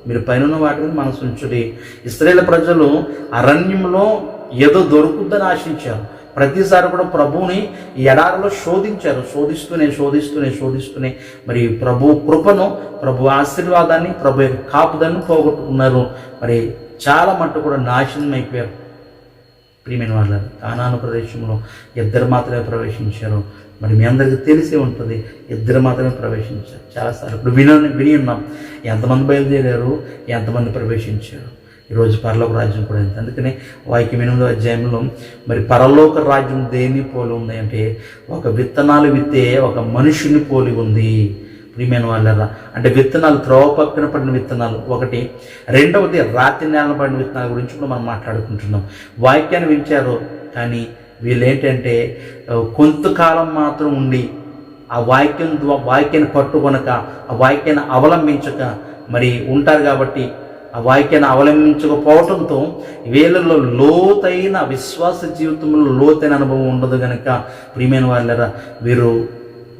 మీరు పైన వాటి మీద మనసు ఉంచుడి. ఇశ్రాయేలు ప్రజలు అరణ్యంలో ఏదో దొరుకుద్దని ఆశించారు. ప్రతిసారి కూడా ప్రభువుని ఈ ఎడారిలో శోధిస్తూనే మరి ప్రభు కృపను, ప్రభు ఆశీర్వాదాన్ని, ప్రభు యొక్క కాపుదాన్ని పోగొట్టుకున్నారు. మరి చాలా మట్టు కూడా నాశనం అయిపోయారు. ప్రియమైన వాళ్ళ కానాను ప్రదేశంలో ఇద్దరు మాత్రమే ప్రవేశించారు. మరి మీ అందరికీ తెలిసే ఉంటుంది, ఇద్దరు మాత్రమే ప్రవేశించారు. చాలాసార్లు ఇప్పుడు విని ఉన్నాం, ఎంతమంది బయలుదేరారు, ఎంతమంది ప్రవేశించారు. ఈరోజు పరలోక రాజ్యం కూడా ఎంత. అందుకనే వాక్యం 8వ అధ్యాయంలో మరి పరలోక రాజ్యం దేన్ని పోలి ఉంది అంటే ఒక విత్తనాలు విత్తే ఒక మనుషుని పోలి ఉంది. ప్రియమైన వాళ్ళరా, అంటే విత్తనాలు త్రోవ పక్కన పడిన విత్తనాలు ఒకటి. 2వది రాతి నేల పడిన విత్తనాల గురించి కూడా మనం మాట్లాడుకుంటున్నాం. వాక్యాన్ని వింటారు, కానీ వీళ్ళు ఏంటంటే కొంతకాలం మాత్రం ఉండి ఆ వాక్యాన్ని పట్టుకొనక, ఆ వాక్యాన్ని అవలంబించక మరి ఉంటారు. కాబట్టి ఆ వాక్యాన్ని అవలంబించకపోవడంతో వీళ్ళలో లోతైన విశ్వాస జీవితంలో లోతైన అనుభవం ఉండదు కనుక ప్రియమైన వాళ్ళరా, వీరు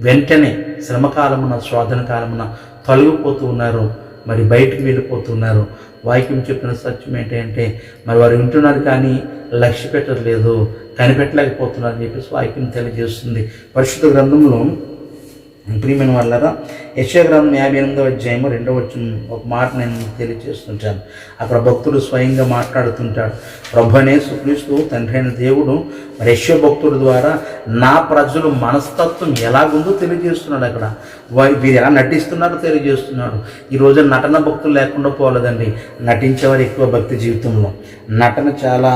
వెంటనే శ్రమకాలమున, శోధన కాలమున తొలగిపోతూ ఉన్నారు, మరి బయటికి వెళ్ళిపోతున్నారు. వాక్యం చెప్పిన సత్యం ఏంటంటే మరి వారు వింటున్నారు కానీ లక్ష్య పెట్టట్లేదు, కనిపెట్టలేకపోతున్నారు అని చెప్పేసి వాక్యం తెలియజేస్తుంది. పరిశుద్ధ గ్రంథంలో ప్రియమైన వాళ్ళరా, యెషయా గ్రంథం 58వ అధ్యాయం 2వ వచనం ఒక మాట నేను తెలియజేస్తుంటాను. అక్కడ భక్తుడు స్వయంగా మాట్లాడుతుంటాడు. ప్రభువైన యేసుక్రీస్తు తండ్రి అయిన దేవుడు మరి యెషయా భక్తుడి ద్వారా నా ప్రజలు మనస్తత్వం ఎలాగుందో తెలియజేస్తున్నాడు. అక్కడ వీరు ఎలా నటిస్తున్నారో తెలియజేస్తున్నాడు. ఈ రోజు నటన భక్తులు లేకుండా పోలేదండి. నటించేవారు ఎక్కువ భక్తి జీవితంలో. నటన చాలా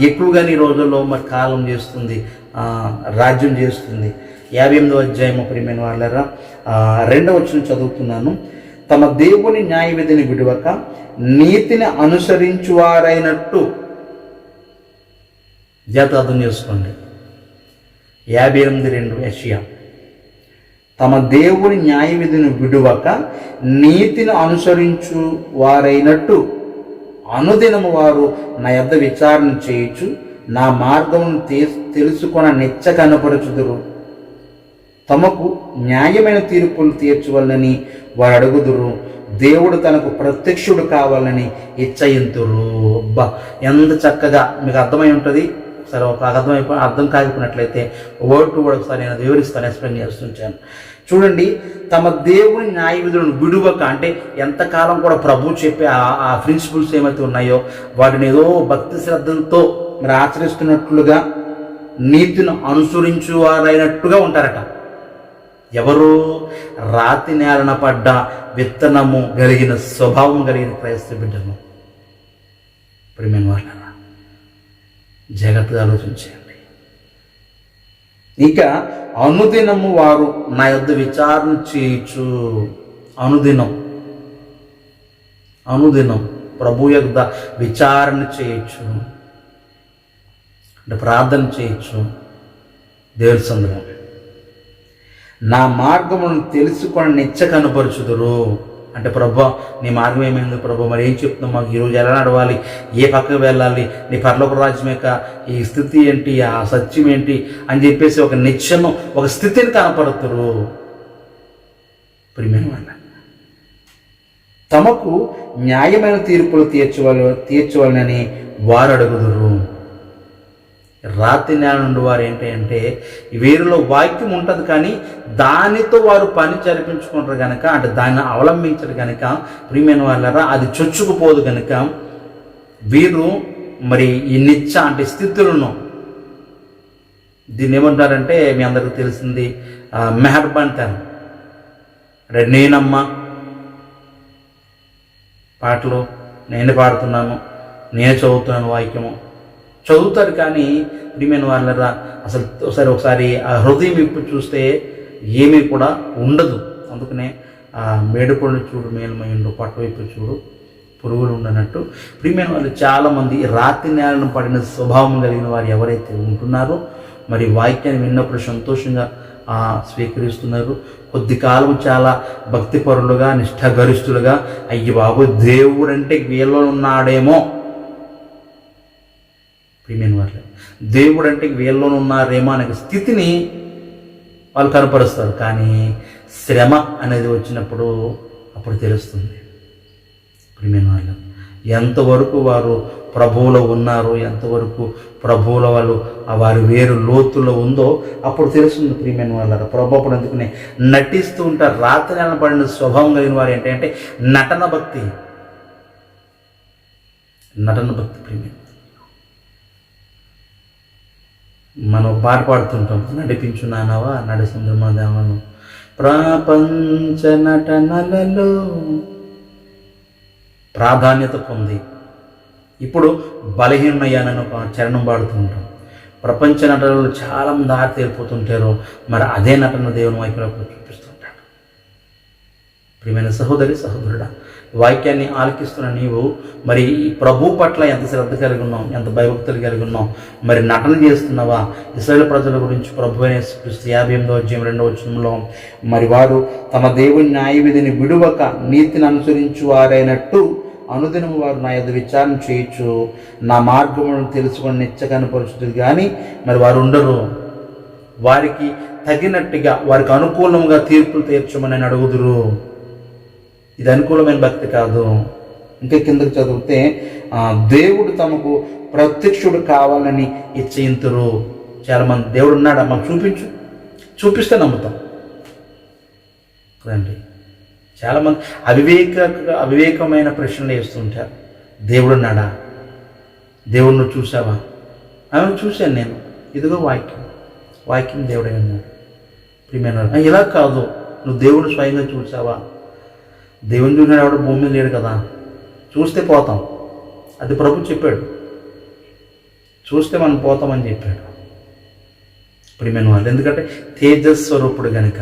ఎక్కువగా ఈ రోజుల్లో మరి కాలం చేస్తుంది, రాజ్యం చేస్తుంది. 58వ అధ్యాయం ప్రియమైన వాళ్ళరా 2వ వచనం చదువుతున్నాను. తమ దేవుని న్యాయ విధిని విడువక నీతిని అనుసరించువారైనట్టు. జాగ్రత్త అర్థం చేసుకోండి. 58:2 యెషయా. తమ దేవుని న్యాయ విధిని విడువక నీతిని అనుసరించు వారైనట్టు అనుదినము వారు నా యొద్ద విచారణ చేయొచ్చు, నా మార్గమును తెలుసుకొన నిచ్చ కనపరచుదురు. తమకు న్యాయమైన తీర్పులు తీర్చవలనని వారు అడుగుదురు. దేవుడు తనకు ప్రత్యక్షుడు కావాలని ఇచ్చయింతురు. అబ్బా, ఎంత చక్కగా మీకు అర్థమై ఉంటుంది. సరే, ఒక అర్థం కాకపోయినట్లయితే వర్డ్ టు వర్డ్ ఒకసారి నేను వివరిస్తాను, ఎక్స్ప్లెయిన్ చేస్తుంటాను. చూడండి, తమ దేవుని న్యాయ విధులను విడువక అంటే ఎంతకాలం కూడా ప్రభు చెప్పే ఆ ప్రిన్సిపల్స్ ఏమైతే ఉన్నాయో వాటిని ఏదో భక్తి శ్రద్ధలతో మరి ఆచరిస్తున్నట్లుగా నీతిని అనుసరించువారైనట్టుగా ఉంటారట. ఎవరు? రాతి నేలన పడ్డ విత్తనము కలిగిన స్వభావం కలిగిన క్రైస్తవ బిడ్డలు. ప్రియమైన వాళ్ళరా, జాగ్రత్తగా ఆలోచించండి. ఇక అనుదినము వారు నా యొద్ద విచారణ చేయొచ్చు. అనుదినం ప్రభు యొద్ద విచారణ చేయొచ్చు. అంటే ప్రార్థన చేయొచ్చు దేవుని సందర్భం. నా మార్గమును తెలుసుకొని నిచ్చ కనపరుచుదురు. అంటే ప్రభా నీ మార్గం ఏమైంది ప్రభా, మరి ఏం చెప్తున్నావు మాకు, ఈరోజు ఎలా నడవాలి, ఏ పక్కకు వెళ్ళాలి, నీ పరలోక రాజ్యం యొక్క ఈ స్థితి ఏంటి, ఆ సత్యం ఏంటి అని చెప్పేసి ఒక నిత్యను, ఒక స్థితిని కనపడుతురు. ప్రియమైన వాళ్ళ, తమకు న్యాయమైన తీర్పులు తీర్చవాలని వారు అడుగుదురు. రాతి నేల నుండి వారు ఏంటంటే వీరిలో వాక్యం ఉంటుంది, కానీ దానితో వారు పని జరిపించుకుంటారు కనుక, అంటే దాన్ని అవలంబించరు కనుక ప్రియమైన వాళ్ళరా అది చొచ్చుకుపోదు కనుక వీరు మరి ఈ నిత్య అంటే స్థితులను, దీన్ని ఏమంటారంటే మీ అందరికీ తెలిసింది మెహర్బాన్ తనం. అంటే నేనమ్మా పాటలు నేను పాడుతున్నాను, నేను చదువుతున్నాను, వాక్యము చదువుతారు, కానీ ప్రియమైన వాళ్ళరా అసలు ఒకసారి ఆ హృదయం విప్పి చూస్తే ఏమీ కూడా ఉండదు. అందుకనే ఆ మేడుపళ్ళు చూడు మేలుమయ్యుండు, పట్టు వైపు చూడు పురుగులు ఉండనట్టు ప్రియమైన వాళ్ళు చాలామంది రాతి నేలను పడిన స్వభావం కలిగిన వారు ఎవరైతే ఉంటున్నారో మరి వాక్యాన్ని విన్నప్పుడు సంతోషంగా స్వీకరిస్తున్నారు. కొద్ది కాలం చాలా భక్తిపరులుగా నిష్ఠాగరిష్ఠులుగా అయ్యి బాబు దేవుడు అంటే వీళ్ళలో ఉన్నాడేమో, ప్రియమైన వాళ్ళు దేవుడు అంటే వీళ్ళలో ఉన్నారేమో అనే స్థితిని వాళ్ళు కనపరుస్తారు. కానీ శ్రమ అనేది వచ్చినప్పుడు అప్పుడు తెలుస్తుంది ప్రియమైన వాళ్ళు ఎంతవరకు వారు ప్రభువులో ఉన్నారు, ఎంతవరకు ప్రభువులో వారి వేరు లోతుల్లో ఉందో అప్పుడు తెలుస్తుంది ప్రియమైన వాళ్ళ. ప్రభు అప్పుడు అందుకనే నటిస్తూ ఉంటారు. రాత్రి నెల పడిన స్వభావం కలిగిన వారు ఏంటంటే నటన భక్తి ప్రియమైన. మనం పాట పాడుతుంటాం, నడిపించు నానవా నడిసింద్రమదేవను ప్రపంచ నటనలలో ప్రాధాన్యత పొంది ఇప్పుడు బలహీనయ్యానని ఒక చరణం పాడుతూ ఉంటాం. ప్రపంచ నటనలు చాలామంది దారి తేలిపోతుంటారు, మరి అదే నటన దేవుని వైపులకు చూపిస్తుంటాడు. ప్రియమైన సహోదరి సహోదరుడా, వాక్యాన్ని ఆలకిస్తున్న నీవు మరి ఈ ప్రభు పట్ల ఎంత శ్రద్ధ కలిగి ఉన్నావు, ఎంత భయభక్తులు కలిగి ఉన్నావు, మరి నటన చేస్తున్నావా? ఇశ్రాయేలు ప్రజల గురించి ప్రభు అయిన యేసుక్రీస్తు 58వ అధ్యాయం 2వ వచనంలో మరి వారు తమ దేవుని న్యాయ విధిని విడువక నీతిని అనుసరించు వారైనట్టు అనుదినము వారు నా యొద్ద విచారణ చేయొచ్చు, నా మార్గములను తెలుసుకొని నిత్య కనపరుచుతుంది, కానీ మరి వారు ఉండరు. వారికి తగినట్టుగా వారికి అనుకూలంగా తీర్పులు తీర్చమని అడుగుదురు. ఇది అనుకూలమైన భక్తి కాదు. ఇంకా కిందకు చదివితే దేవుడు తమకు ప్రత్యక్షుడు కావాలని ఇచ్చయింతురు. చాలామంది దేవుడు ఉన్నాడా మాకు చూపిస్తే నమ్ముతాం కదండి. చాలామంది అవివేకమైన ప్రశ్నలు వేస్తుంటారు. దేవుడు ఉన్నాడా, దేవుడు నువ్వు చూసావా? ఆమెను చూశాను నేను, ఇదిగో వాక్యం దేవుడే ఉన్నాడు. ప్రియమైన ఇలా కాదు, నువ్వు దేవుడు స్వయంగా చూసావా? దేవుని చూసినాడు ఎవడు భూమి మీద లేడు కదా, చూస్తే పోతాం. అది ప్రభు చెప్పాడు, చూస్తే మనం పోతామని చెప్పాడు. ప్రియమైన వాళ్ళు ఎందుకంటే తేజస్వరూపుడు కనుక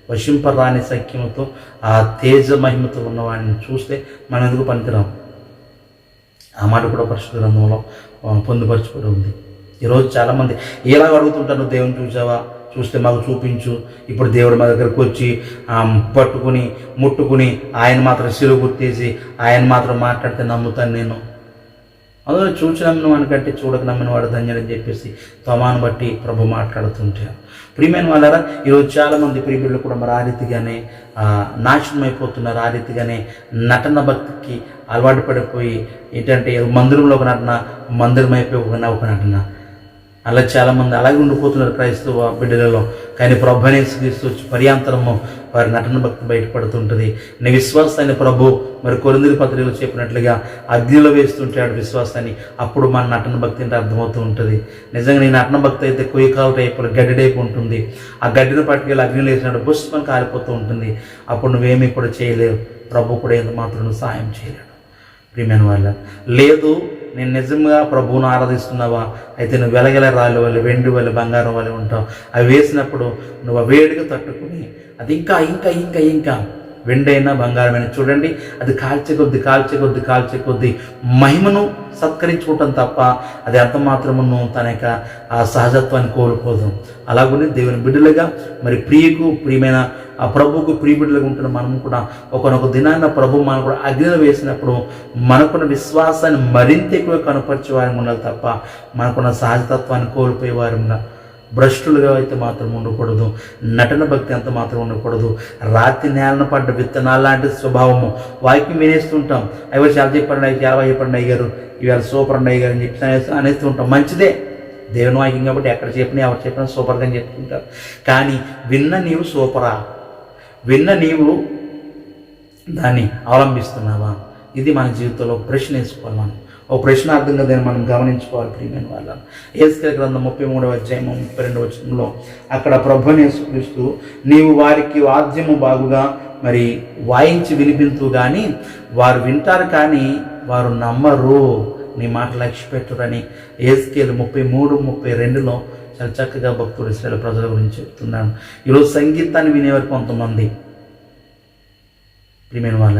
వశింపరాని సఖ్యముతో ఆ తేజ మహిమతో ఉన్నవాడిని చూస్తే మనం ఎందుకు పనికిరాం. ఆ మాట కూడా పరిశుద్ధ గ్రంథంలో పొందుపరచుకుని ఉంది. ఈరోజు చాలామంది ఎలా అడుగుతుంటారు, దేవుని చూసావా? చూస్తే మాకు చూపించు. ఇప్పుడు దేవుడు మా దగ్గరకు వచ్చి పట్టుకుని ముట్టుకుని ఆయన మాత్రం శిలువ గుర్తేసి ఆయన మాత్రం మాట్లాడితే నమ్ముతాను నేను. అందులో చూసి నమ్మిన వానికంటే చూడక నమ్మిన వాడు ధన్యుడని చెప్పేసి తోమాను బట్టి ప్రభు మాట్లాడుతుంటారు. ప్రియమైన వాళ్ళారా, ఈరోజు చాలామంది ప్రియబిడ్డలు కూడా మరి ఆ రీతిగానే నాశనం అయిపోతున్నారు. ఆ రీతిగానే నటన భక్తికి అలవాటు పడిపోయి ఏంటంటే మందిరంలో ఒక నటన, మందిరం అయిపోయి ఒక నటన, అలా చాలామంది అలాగే ఉండిపోతున్నారు క్రైస్తవ బిడ్డలలో. కానీ ప్రభు అనేసి వచ్చి పర్యాంతరము వారి నటన భక్తి బయటపడుతుంటుంది. నీ విశ్వాసాన్ని ప్రభు మరి కొరింథీ పత్రికలో చెప్పినట్లుగా అగ్నిలో వేస్తుంటాడు విశ్వాసాన్ని. అప్పుడు మన నటన భక్తి అంటే అర్థమవుతూ ఉంటుంది. నిజంగా నీ నటన భక్తి అయితే కొయ్యకాల టైపు గడ్డి టైపు ఉంటుంది. ఆ గడ్డిని పట్టుకెళ్ళి అగ్నిలో వేసినప్పుడు బుస్మని కాలిపోతూ ఉంటుంది. అప్పుడు నువ్వేమీ కూడా చేయలేవు, ప్రభు కూడా ఎంత మాత్రం నువ్వు సాయం చేయలేడు. ప్రియమైన వాళ్ళ లేదు, నేను నిజంగా ప్రభువును ఆరాధిస్తున్నావా? అయితే నువ్వు వెలగల రాళ్ళు వల్ల, వెండి వల్ల, బంగారం వల్ల ఉంటావు. అవి వేసినప్పుడు నువ్వు ఆ వేడిగా తట్టుకుని అది ఇంకా ఇంకా ఇంకా ఇంకా వెండైనా బంగారమైన చూడండి, అది కాల్చే కొద్ది మహిమను సత్కరించుకుంటాం తప్ప అది అంత మాత్రమును తన యొక్క ఆ సహజత్వాన్ని కోల్పోదు. అలాగనే దేవుని బిడ్డలుగా మరి ప్రియమైన ఆ ప్రభువుకు బిడ్డలుగా ఉంటున్న మనం కూడా ఒకనొక దినాన్న ప్రభు మనం కూడా అగ్నిలో వేసినప్పుడు మనకున్న విశ్వాసాన్ని మరింత ఎక్కువ కనపరిచే వారిని ఉండాలి తప్ప మనకున్న సహజతత్వాన్ని కోల్పోయే వారిగా భ్రష్టులుగా అయితే మాత్రం ఉండకూడదు. నటన భక్తి అంత మాత్రం ఉండకూడదు. రాతి నేలన పడ్డ విత్తనాలు లాంటి స్వభావము వాక్యం వినేస్తుంటాం. అవి చాలా చెప్పండి, చాలా చెప్పండి అయ్యారు, ఇవాళ సూపర్ అండి అయ్యారు అని చెప్పి అనేస్తూ ఉంటాం. మంచిదే, దేవుని వాక్యం కాబట్టి ఎక్కడ చెప్పినా ఎవరు చెప్పినా సూపర్గా అని చెప్తుంటారు. కానీ విన్న నీవు సూపరా? విన్న నీవు దాన్ని అవలంబిస్తున్నావా? ఇది మన జీవితంలో ప్రశ్న వేసుకోవాలి. మనం ఓ ప్రశ్నార్థంగా దాన్ని మనం గమనించుకోవాలి. ప్రియమైన వాళ్ళ యేసుకేలు గ్రంథం 33వ అధ్యాయం 32వ వచనంలో అక్కడ ప్రభువుని యేసుక్రీస్తు నీవు వారికి వాద్యము బాగుగా మరి వాయించి వినిపించు కానీ వారు వింటారు కానీ వారు నమ్మరు, నీ మాట లక్ష్య పెట్టురని యేసుకేలు 33:32లో చాలా చక్కగా భక్తుడు ఇశ్రాయేలు ప్రజల గురించి చెప్తున్నాను. ఈరోజు సంగీతాన్ని వినేవారు కొంతమంది. ప్రియమైన వాళ్ళ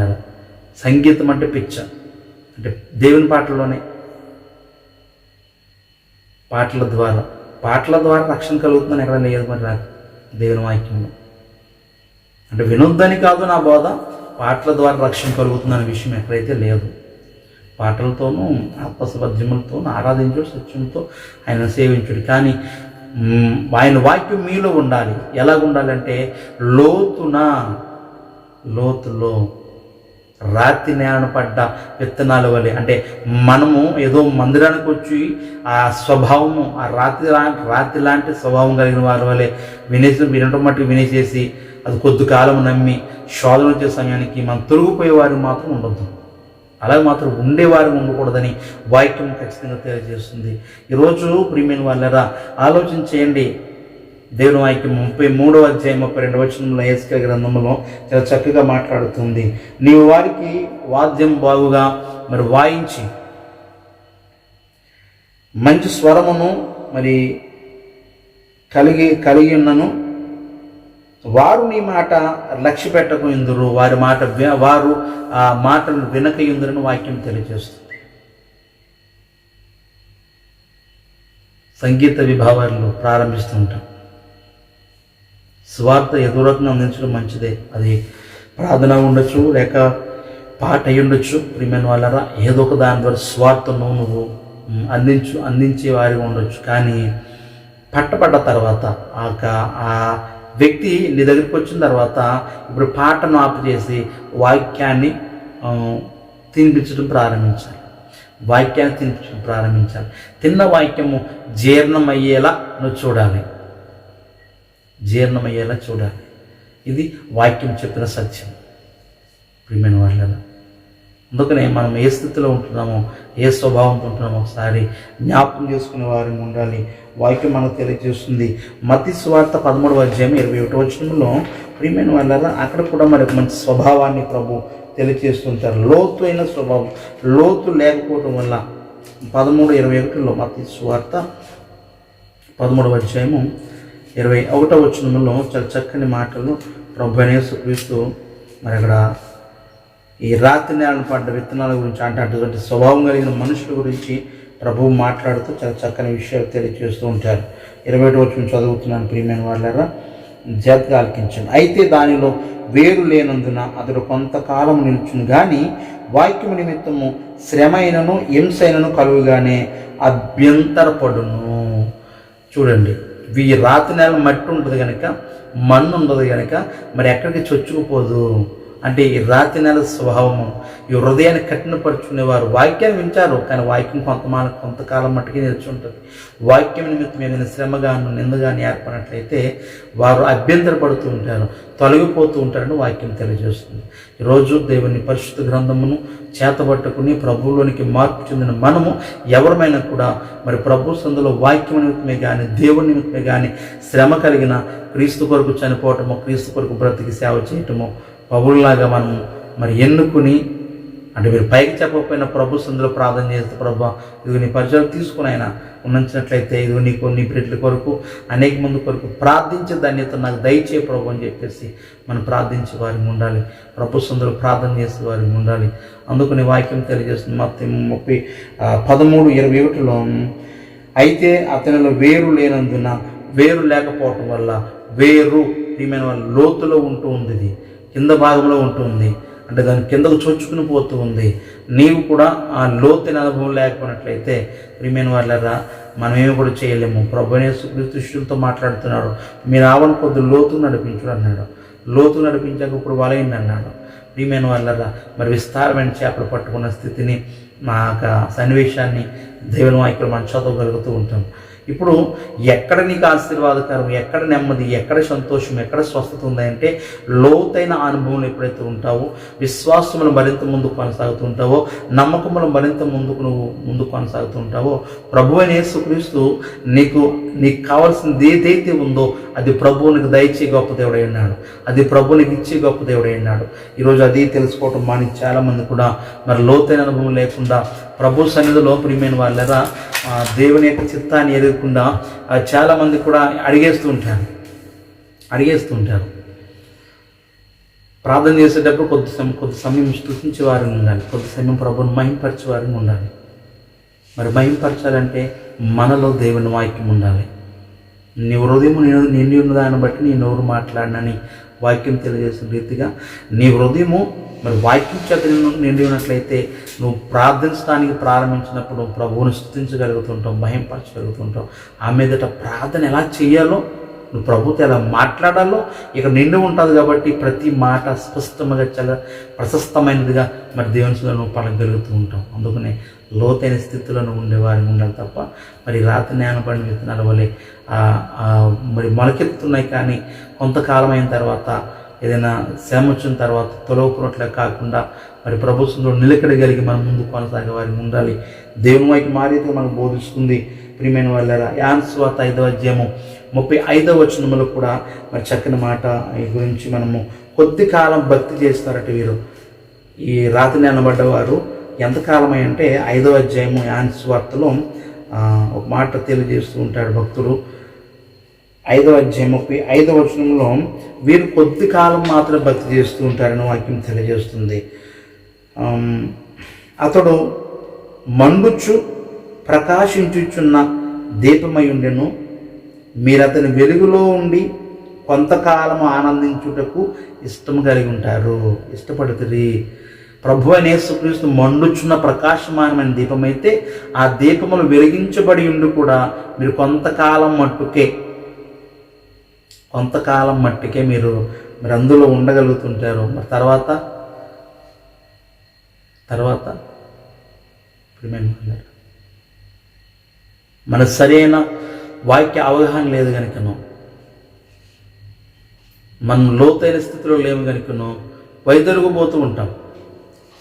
సంగీతం అంటే పిచ్చ, అంటే దేవుని పాటల్లోనే పాటల ద్వారా రక్షణ కలుగుతుందని ఎక్కడ లేదు. మరి నాకు దేవుని వాక్యంలో అంటే వినొద్దని కాదు నా బోధ, పాటల ద్వారా రక్షణ కలుగుతుందనే విషయం ఎక్కడైతే లేదు. పాటలతోనూ ఆత్మసభద్యములతోనూ ఆరాధించుడు, సత్యంతో ఆయన సేవించుడు. కానీ ఆయన వాక్యం మీలో ఉండాలి. ఎలాగ ఉండాలంటే లోతులో రాతి నేలను పడ్డ విత్తనాల వలె. అంటే మనము ఏదో మందిరానికి వచ్చి ఆ స్వభావము, ఆ రాతి లాంటి స్వభావం కలిగిన వారి వలె వినటం మట్టుకు వినేసేసి అది కొద్ది కాలం నమ్మి శోధన వచ్చే సమయానికి మనం తొలగిపోయే వారికి మాత్రం ఉండొద్దు. అలాగే మాత్రం ఉండేవారు ఉండకూడదని వాక్యం ఖచ్చితంగా తెలియజేస్తుంది. ఈరోజు ప్రియమైన వాళ్ళరా ఆలోచన చేయండి. దేవుని వాక్యం 33వ అధ్యాయం 32వ వచనంలో యేసుకేలు గ్రంథంలో చాలా చక్కగా మాట్లాడుతుంది. నీవు వారికి వాద్యం బాగుగా మరి వాయించి మంచి స్వరమును మరి కలిగి ఉన్నను వారు నీ మాట లక్ష్య పెట్టకు ఇందురు, వారు ఆ మాటలు వినక ఇందురని వాక్యం తెలియజేస్తుంది. సంగీత విభావాలు ప్రారంభిస్తుంటాం. స్వార్థ ఎదురకంగా అందించడం మంచిదే. అది ప్రార్థన ఉండొచ్చు, లేక పాట అయి ఉండొచ్చు. ప్రియమైన వాళ్ళరా ఏదో ఒక దాని ద్వారా స్వార్థను నువ్వు అందించే వారిగా ఉండొచ్చు. కానీ పట్టపడ్డ తర్వాత ఆ వ్యక్తి నీ దగ్గరికి వచ్చిన తర్వాత ఇప్పుడు పాటను ఆపు చేసి వాక్యాన్ని తినిపించడం ప్రారంభించాలి. తిన్న వాక్యము జీర్ణమయ్యేలా నువ్వు చూడాలి. ఇది వాక్యం చెప్పిన సత్యం. ప్రియమైన వాళ్ళ అందుకనే మనం ఏ స్థితిలో ఉంటున్నామో, ఏ స్వభావంతో ఉంటున్నామో ఒకసారి జ్ఞాపకం చేసుకునే వారిని ఉండాలి. వాక్యం మనకు తెలియజేస్తుంది. మత్తయి సువార్త 13వ అధ్యాయం 21వ వచనంలో ప్రియమైన వాళ్ళ అక్కడ కూడా మరి మంచి స్వభావాన్ని ప్రభు తెలియజేస్తుంటారు. లోతు అయిన స్వభావం, లోతు లేకపోవడం వల్ల 13:21లో మత్తయి సువార్త 13వ అధ్యాయము 21వ వచనంలో చాలా చక్కని మాటలు ప్రభు యేసుక్రీస్తు మరి అక్కడ ఈ రాతి నేలను పడ్డ విత్తనాల గురించి అంటే అటువంటి స్వభావం కలిగిన మనుషుల గురించి ప్రభువు మాట్లాడుతూ చాలా చక్కని విషయాలు తెలియజేస్తూ ఉంటారు. 21వ వచనం చదువుతున్నాను. ప్రియమైన వాళ్ళారా జాగ్రత్తగా ఆలకించండి. అయితే దానిలో వేరు లేనందున అతడు కొంతకాలం నిలుచును కానీ వాక్యము నిమిత్తము శ్రమ అయినను హింసైనను కలుగుగానే అభ్యంతరపడును. చూడండి, ఈ రాతి నేల మట్టి ఉంటుంది కనుక, మన్ను ఉండదు కనుక మరి ఎక్కడికి చొచ్చుకుపోదు. అంటే ఈ రాతి నెల స్వభావము, ఈ హృదయాన్ని కఠినపరుచుకునేవారు వాక్యాన్ని వింటారు, కానీ వాక్యం కొంతకాలం మట్టుకే నిలిచి ఉంటుంది. వాక్యం నిమిత్తం ఏదైనా శ్రమగాను నిందగాను ఏర్పడినట్లయితే వారు అభ్యంతరపడుతూ ఉంటారు, తొలగిపోతూ ఉంటారని వాక్యం తెలియజేస్తుంది. ఈరోజు దేవుని పరిశుద్ధ గ్రంథమును చేతబట్టుకుని ప్రభువులోనికి మార్పు చెందిన మనము ఎవరమైనా కూడా మరి ప్రభు సందులో వాక్యం నిమిత్తమే కానీ దేవుని నిమిత్తమే కానీ శ్రమ కలిగిన క్రీస్తు కొరకు చనిపోవటము, క్రీస్తు కొరకు బ్రతికి సేవ చేయటము పౌరులాగా మనం మరి ఎన్నుకుని అంటే మీరు పైకి చెప్పకపోయినా ప్రభు సందులో ప్రార్థన చేస్తే ప్రభు ఇదిగో నీ పరిచయం తీసుకుని ఆయన ఉన్నట్లయితే ఇదిగో నీకు నీ బిడ్డల కొరకు అనేక మంది కొరకు ప్రార్థించే ధాన్యత నాకు దయచే ప్రభు అని చెప్పేసి మనం ప్రార్థించే వారికి ఉండాలి. ప్రభు సందులో ప్రార్థన చేసే వారికి ఉండాలి. అందుకని వాక్యం తెలియజేస్తుంది మత్తయి 13:21లో, అయితే అతనిలో వేరు లేనందున, వేరు లేకపోవటం వల్ల, వేరు ప్రియమైన వాళ్ళ లోతులో ఉంటూ ఉంది, ఇది కింద భాగంలో ఉంటుంది, అంటే దాని కిందకు చొచ్చుకుని పోతూ ఉంది. నీవు కూడా ఆ లోతైన అనుభవం లేకపోయినట్లయితే ప్రియమైన వాళ్ళరా మనమేమి కూడా చేయలేము. ప్రభువైన యేసుక్రీస్తు శిష్యులతో మాట్లాడుతున్నాడు, మీరు ఆవను కొద్ది లోతు నడిపించుడు అన్నాడు. లోతు నడిపించాక ఇప్పుడు వలయండి అన్నాడు. ప్రియమైన వాళ్ళరా మరి విస్తారమైన చేపలు పట్టుకున్న స్థితిని మా యొక్క సన్నివేశాన్ని దేవుని వాక్యం మనం చదవగలుగుతూ ఉంటాం. ఇప్పుడు ఎక్కడ నీకు ఆశీర్వాదకరం, ఎక్కడ నెమ్మది, ఎక్కడ సంతోషం, ఎక్కడ స్వస్థత ఉందంటే లోతైన అనుభవం ఎప్పుడైతే ఉంటావో, విశ్వాసములు మరింత ముందుకు కొనసాగుతూ ఉంటావో, నమ్మకములు మరింత ముందుకు కొనసాగుతూ ఉంటావో, ప్రభువైన యేసుక్రీస్తు నీకు కావాల్సింది ఏదైతే ఉందో అది ప్రభువు నీకు దయచే గొప్ప దేవుడై ఉన్నాడు. అది ప్రభు నీకు ఇచ్చే గొప్ప దేవుడై ఉన్నాడు. ఈరోజు అది తెలుసుకోవటం మాని చాలామంది కూడా మరి లోతైన అనుభవం లేకుండా ప్రభు సన్నిధిలో ప్రియమైన వాళ్ళరా దేవుని యొక్క చిత్తాన్ని ఎదుగకుండా చాలామంది కూడా అడిగేస్తూ ఉంటారు. ప్రార్థన చేసేటప్పుడు కొద్ది సమయం స్తుతించే వారిని ఉండాలి, కొద్ది సమయం ప్రభువుని మహింపరిచే వారిని ఉండాలి. మరి మహింపరచాలంటే మనలో దేవుని వాక్యం ఉండాలి. నీ హృదయం నిండి ఉన్న దాన్ని బట్టి నీ నోరు మాట్లాడినని వాక్యం తెలియజేసిన రీతిగా నీ హృదయము మరి వాక్యం చేత నిండి ఉన్నట్లయితే నువ్వు ప్రార్థించడానికి ప్రారంభించినప్పుడు ప్రభువుని స్తుతించగలుగుతుంటావు, మహింపరచగలుగుతుంటావు. ఆ మీదట ప్రార్థన ఎలా చేయాలో, నువ్వు ప్రభుతో ఎలా మాట్లాడాలో ఇక్కడ నిండి ఉంటుంది. కాబట్టి ప్రతి మాట స్పష్టంగా చాలా ప్రశస్తమైనదిగా మరి దేవుని సన్నిధిలో నువ్వు పలకగలుగుతూ ఉంటావు. అందుకనే లోతైన స్థితిలో నువ్వు ఉండేవారికి ఉండాలి తప్ప మరి రాతి జ్ఞానపడిన విత్తనాల వలె మరి మొలకెత్తుతున్నాయి కానీ కొంతకాలం అయిన తర్వాత ఏదైనా శ్రమ వచ్చిన తర్వాత తొలగుకున్నట్లే కాకుండా మరి ప్రభుత్వంలో నిలకడగలిగి మనం ముందు కొనసాగే వారికి ఉండాలి. దేవుని వైపు మారితే మనకు బోధిస్తుంది. ప్రియమైన వాళ్ళరా యోహాను సువార్త 5వ అధ్యాయము 35వ వచనంలో కూడా మరి చక్కని మాట ఈ గురించి మనము కొద్ది కాలం భక్తి చేస్తారట వీరు. ఈ రాత్రి అనబడ్డవారు ఎంతకాలమై అంటే 5వ అధ్యాయము యోహాను సువార్తలో ఒక మాట తెలియజేస్తూ ఉంటాడు భక్తుడు. 5వ అధ్యాయం 35వ వచనంలో వీరు కొద్ది కాలం మాత్రం భక్తి చేస్తూ ఉంటారని వాక్యం తెలియజేస్తుంది. అతడు మండుచు ప్రకాశించుచున్న దీపమై ఉండెను, మీరు అతని వెలుగులో ఉండి కొంతకాలం ఆనందించుటకు ఇష్టం కలిగి ఉంటారు, ఇష్టపడుతుంది. ప్రభువైన యేసుక్రీస్తు మండుచున్న ప్రకాశమానమైన దీపమైతే ఆ దీపములు వెలిగించబడి ఉండి కూడా మీరు కొంతకాలం మట్టుకే మీరు అందులో ఉండగలుగుతుంటారు. మరి తర్వాత మన సరైన వాక్య అవగాహన లేదు కనుకనో, మనం లోతైన స్థితిలో లేము కనుకనో వైదొలిగిపోతూ ఉంటాం,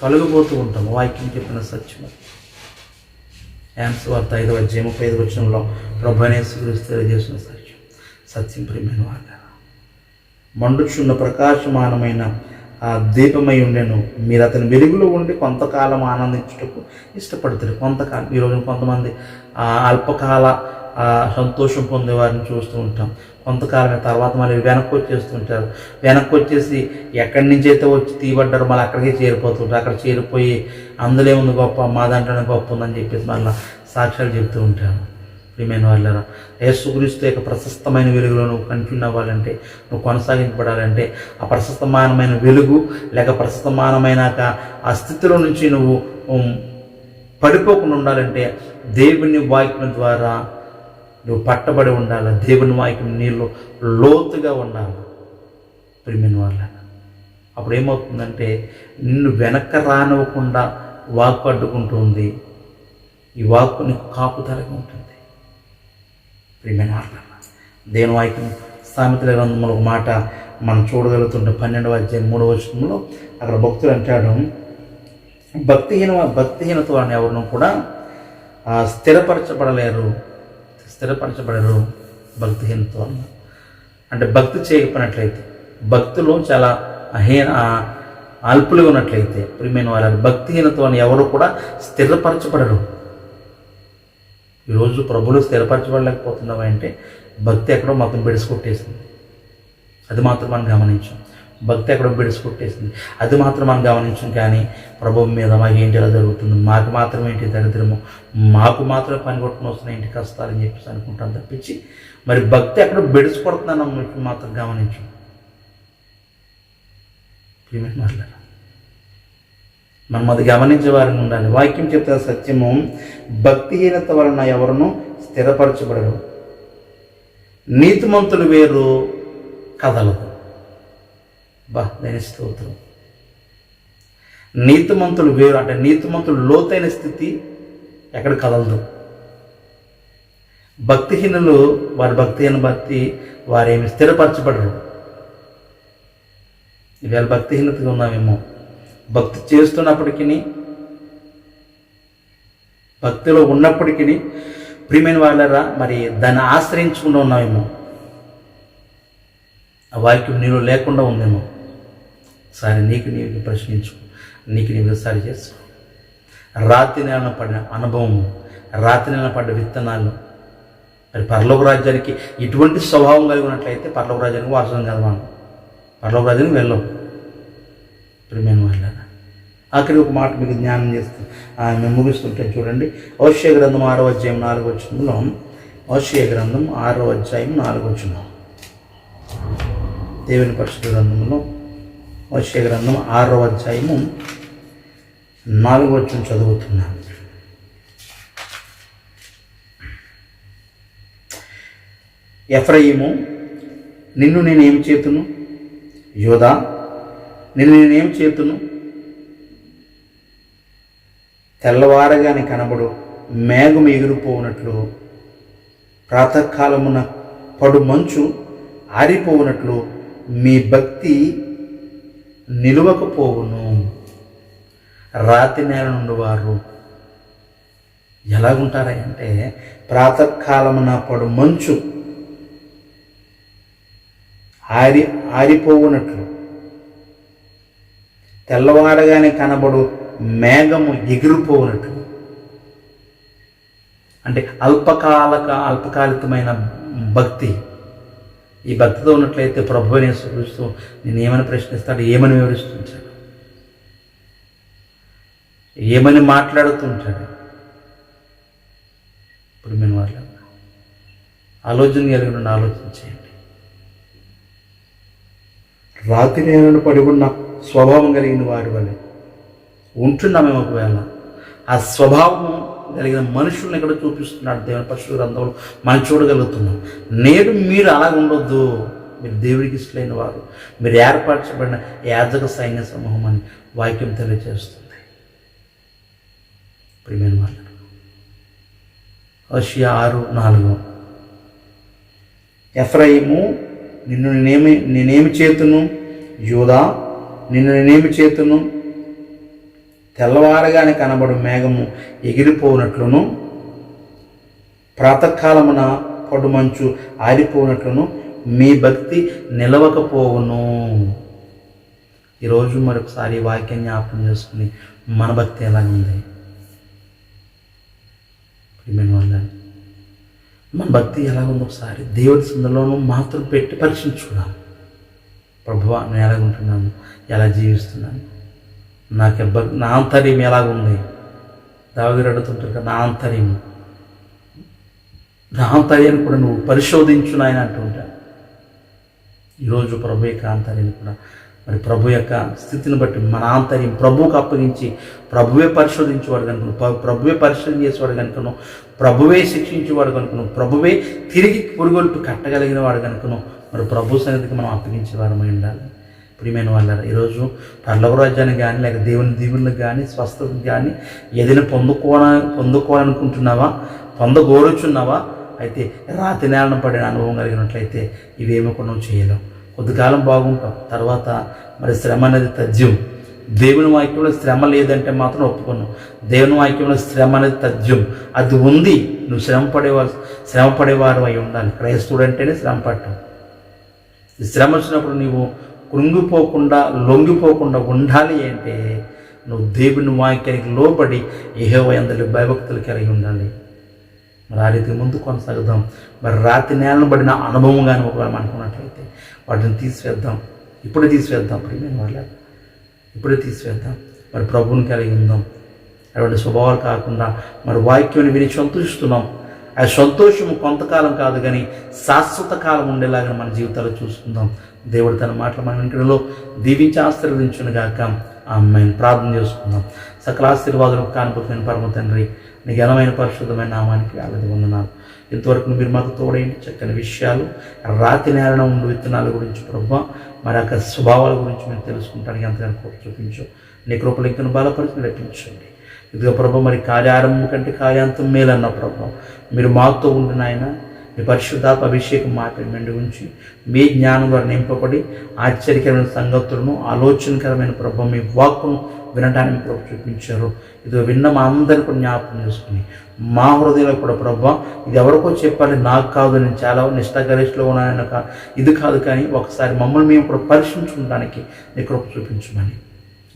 తొలగిపోతూ ఉంటాం. వాక్యం చెప్పిన సత్యం. యోహాను సువార్త 5వ అధ్యాయం 35వ వచనంలో ప్రభువైన యేసుక్రీస్తు తెలియజేసిన సత్యం ప్రియమైన వాళ్ళ మండుచున్న ప్రకాశమానమైన ఆ దీపమై ఉండెను, మీరు అతని వెలుగులో ఉండి కొంతకాలం ఆనందించుటకు ఇష్టపడతారు. కొంతకాలం ఈరోజు కొంతమంది అల్పకాల సంతోషం పొందే వారిని చూస్తూ ఉంటాం. కొంతకాలమే తర్వాత మళ్ళీ వెనక్కి వచ్చేసి ఎక్కడి నుంచి అయితే వచ్చి తీయబడ్డారో మళ్ళీ అక్కడికే చేరిపోతుంటారు. అక్కడ చేరిపోయి అందులో ఉంది గొప్ప, మా దాంట్లోనే గొప్ప ఉందని చెప్పేసి మళ్ళీ సాక్ష్యాలు చెప్తూ ఉంటాను. ప్రియమైన వాళ్ళరా యేసుక్రీస్తు యొక్క ప్రశస్తమైన వెలుగులో నువ్వు కంటిన్యూ అవ్వాలంటే, నువ్వు కొనసాగించబడాలంటే ఆ ప్రశస్తమానమైన వెలుగు లేక ప్రశస్తమానమైన ఆ స్థితిలో నుంచి నువ్వు పడిపోకుండా ఉండాలంటే దేవుని వాక్యం ద్వారా నువ్వు పట్టబడి ఉండాలి. దేవుని వాక్యం నీళ్ళు లోతుగా ఉండాలి. ప్రియమైన వాళ్ళ అప్పుడు ఏమవుతుందంటే నిన్ను వెనక్కి రానివ్వకుండా వాక్కు అడ్డుకుంటూ ఉంది. ఈ వాక్కు నీకు కాపుదలగా ఉంటుంది. ప్రియమైన వాళ్ళ దేవుని వాక్యం సామెతల గ్రంథంలో ఒక మాట మనం చూడగలుగుతుంటే 12వ అధ్యాయం 3వ వచనంలో అక్కడ భక్తులు అంటాడు, భక్తిహీనత వారిని ఎవరినూ కూడా స్థిరపరచబడరు భక్తిహీనత వలన. అంటే భక్తి చేయకపోయినట్లయితే భక్తులు చాలా అల్పులుగా ఉన్నట్లయితే ప్రియమైన వాళ్ళ భక్తిహీనత వలన ఎవరు కూడా స్థిరపరచబడరు. ఈరోజు ప్రభులు స్థిరపరచబడలేకపోతున్నావా అంటే భక్తి ఎక్కడో మొత్తం బెడిసికొట్టేసింది. అది మాత్రం మనం గమనించాం. భక్తి ఎక్కడో బెడిసికొట్టేసింది, అది మాత్రం మనం గమనించాం. కానీ ప్రభువు మీద మాకు ఏంటి ఇలా జరుగుతుంది, మాకు మాత్రం ఏంటి దరిద్రము, మాకు మాత్రమే పని కొట్టుకుని వస్తున్నాయి ఏంటి కష్టాలని చెప్పేసి అనుకుంటాను తప్పించి మరి భక్తి ఎక్కడో బెడిసికొడుతున్నాను మాత్రం గమనించాం. మనం అది గమనించే వారిని ఉండాలి. వాక్యం చెప్తే సత్యము, భక్తిహీనత వలన ఎవరును స్థిరపరచబడరు, నీతిమంతులు వేరు కదలదు. దాని స్తోత్రం. నీతిమంతులు వేరు అంటే నీతిమంతులు లోతైన స్థితి ఎక్కడ కదలదు. భక్తిహీనులు వారి భక్తిహీన భక్తి వారేమి స్థిరపరచబడరు. ఇవాళ భక్తిహీనతగా ఉన్నామేమో, భక్తి చేస్తున్నప్పటికీ, భక్తిలో ఉన్నప్పటికీ ప్రియమైన వాళ్ళరా మరి దాన్ని ఆశ్రయించకుండా ఉన్నామేమో, ఆ వాక్యం నీలో లేకుండా ఉందేమో. సరే, నీకు నీకు ప్రశ్నించుకో, నీకు నీకు సరి చేసుకో. రాత్రి నెలన పడిన అనుభవం, రాత్రి నెలన పడ్డ విత్తనాలు మరి పరలోక రాజ్యానికి ఇటువంటి స్వభావం కలిగి ఉన్నట్లయితే పరలోక రాజ్యానికి వారసులం కదా మనం, పరలోక రాజ్యానికి వెళ్ళం. ప్రియమైన వాళ్ళరా, ఆఖరి ఒక మాట మీకు జ్ఞానం చేస్తూ మేము ముగిస్తుంటే చూడండి. హోషేయ గ్రంథం 6వ అధ్యాయం 4వ వచనంలో, హోషేయ గ్రంథం 6వ అధ్యాయం 4వ వచనం, దేవుని పరిశుద్ధ గ్రంథంలో హోషేయ గ్రంథం 6వ అధ్యాయము 4వ వచనం చదువుతున్నాను. ఎఫ్రాయిము, నిన్ను నేనేం చేతును, యోధా నిన్ను నేనేం చేతును, తెల్లవారగానే కనబడు మేఘము ఎగిరిపోవునట్లు, ప్రాతకాలమున పడు మంచు ఆరిపోవునట్లు మీ భక్తి నిలువకపోవును. రాతి నేల నుండి వారు ఎలాగుంటారా అంటే, ప్రాతకాలమున పడు మంచు ఆరిపోవునట్లు, తెల్లవారగానే కనబడు మేఘము ఎగిరిపోవునట్లు. అంటే అల్పకాలికమైన భక్తి. ఈ భక్తితో ఉన్నట్లయితే ప్రభువుని యేసుక్రీస్తు నేను ఏమని ప్రశ్నిస్తాడు, ఏమని వివరిస్తుంటాడు, ఏమని మాట్లాడుతుంటాడు. ఇప్పుడు మేము వాళ్ళ ఆలోచన కలిగి నుండి ఆలోచించేయండి. రాత్రి నేలను పడి ఉన్న స్వభావం కలిగిన వారి వల్ల ఉంటున్నామేమో. ఒకవేళ ఆ స్వభావం కలిగిన మనుషుల్ని ఇక్కడ చూపిస్తున్నాడు దేవుని పరిశుద్ధ గ్రంథంలో మనం చూడగలుగుతున్నాం. నేడు మీరు అలా ఉండొద్దు, మీరు దేవుడికి ఇష్టమైన వారు, మీరు ఏర్పరచబడిన యాజక సైన్య సమూహం అని వాక్యం తెలియజేస్తుంది. ప్రియమైన వాళ్ళు, హోషేయ 6:4, ఎఫ్రాయిము, నిన్ను నేనేమి చేతును, యూదా నిన్ను నేనేమి చేతును, తెల్లవారగానే కనబడు మేఘము ఎగిరిపోనట్లును, ప్రాతకాలమున పడు మంచు ఆరిపోనట్లును మీ భక్తి నిలవకపోవును. ఈరోజు మరొకసారి వాక్యాన్ని జ్ఞాపకం చేసుకుని మన భక్తి ఎలాగుంది, మన భక్తి ఎలాగుంది ఒకసారి దేవుడి సందులోనూ మాత్రం పెట్టి పరీక్షించుకున్నాను. ప్రభువా, నేను ఎలాగుంటున్నాను, ఎలా జీవిస్తున్నాను, నా ఆంతర్యం ఎలాగుంది. దావీదు అడుగుతుంటారు కదా, నా ఆంతర్యాన్ని కూడా నువ్వు పరిశోధించు నాయన అంటుంటా. ఈరోజు ప్రభు యొక్క ఆంతర్యాన్ని కూడా మరి ప్రభు యొక్క స్థితిని బట్టి మన ఆంతర్యం ప్రభువుకు అప్పగించి ప్రభువే పరిశోధించేవాడు కనుకను, ప్రభువే పరిశోధన చేసేవాడు కనుకను, ప్రభువే శిక్షించేవాడు కనుకను, ప్రభువే తిరిగి పురుగొల్పి కట్టగలిగిన వాడు కనుకను మరి ప్రభు సన్నిధికి మనం అప్పగించేవారమై ఉండాలి. ప్రియమైన వాళ్ళారా, ఈరోజు పరలోక రాజ్యాన్ని కానీ లేక దేవుని దీవులకు కానీ స్వస్థతకు కానీ ఏదైనా పొందుకోవాలనుకుంటున్నావా, పొందగోరుచున్నావా, అయితే రాతి నేలను పడిన అనుభవం కలిగినట్లయితే ఇవేమో కూడా చేయలేం. కొద్దికాలం బాగుంటాం, తర్వాత మరి శ్రమ అనేది తథ్యం. దేవుని వాక్యంలో శ్రమ లేదంటే మాత్రం ఒప్పుకున్నాం. దేవుని వాక్యంలో శ్రమ అనేది తథ్యం, అది ఉంది. నువ్వు శ్రమ పడేవారు అయి ఉండాలి. క్రైస్తవుడు అంటేనే శ్రమ పడటం. శ్రమ వచ్చినప్పుడు నీవు కృంగిపోకుండా లొంగిపోకుండా ఉండాలి అంటే నువ్వు దేవుని వాక్యానికి లోబడి యెహోవా యందు భయభక్తులు కలిగి ఉండాలి. మరి ఆ రీతి ముందు కొనసాగుదాం. మరి రాతి నేలను పడిన అనుభవం కానీ ఒకవేళ అనుకున్నట్లయితే వాటిని తీసివేద్దాం. ఇప్పుడే తీసివేద్దాం. ప్రియమైన వాళ్ళ ఇప్పుడే తీసివేద్దాం. మరి ప్రభువుని కలిగి ఉందాం. అటువంటి స్వభావాలు కాకుండా మరి వాక్యాన్ని విని సంతోషిస్తున్నాం. ఆ సంతోషము కొంతకాలం కాదు కానీ శాశ్వత కాలం ఉండేలాగా మన జీవితాలు చూసుకుందాం. దేవుడు తన మాటలు మన ఇంటిలో దీవించి ఆశీర్వదించును గాక. ఆమేన్. ప్రార్థన చేసుకుందాం. సకల ఆశీర్వాదాలు కానుపుతున్న పరమ తండ్రి, నీ ఘనమైన పరిశుద్ధమైన నామానికి వేలాది వందనాలు. ఇంతవరకు మీరు మాకు తోడైంది చక్కని విషయాలు, రాతి నేలన ఉండు విత్తనాల గురించి ప్రభువా, మరి యొక్క స్వభావాల గురించి మీరు తెలుసుకుంటానికి ఎంతగానో కృప చూపించు. నీ కృపలు ఇంకా బలపరిచి నడిపించండి. ఇదిగో ప్రభు, మరి కార్యారంభం కంటే కార్యాంతం మేలన్న ప్రభు, మీరు మాతో ఉండిన ఆయన మీ పరిశుద్ధాత్మ అభిషేకం మాపై మెండి ఉంచి మీ జ్ఞానం ద్వారా నింపబడి ఆశ్చర్యకరమైన సంగతులను, ఆలోచనకరమైన ప్రభు మీ వాక్కును వినడానికి ప్రభు చూపించారు. ఇదిగో విన్న మా అందరినీ కూడా జ్ఞాపకం చేసుకుని మా హృదయంలో కూడా ప్రభు, ఇది ఎవరికో చెప్పాలి, నాకు కాదు, నేను చాలా నిష్ఠాగరిష్టలో ఉన్నాను, ఇది కాదు, కానీ ఒకసారి మమ్మల్ని మేము కూడా పరీక్షించుకోవడానికి నీ కృప చూపించమని,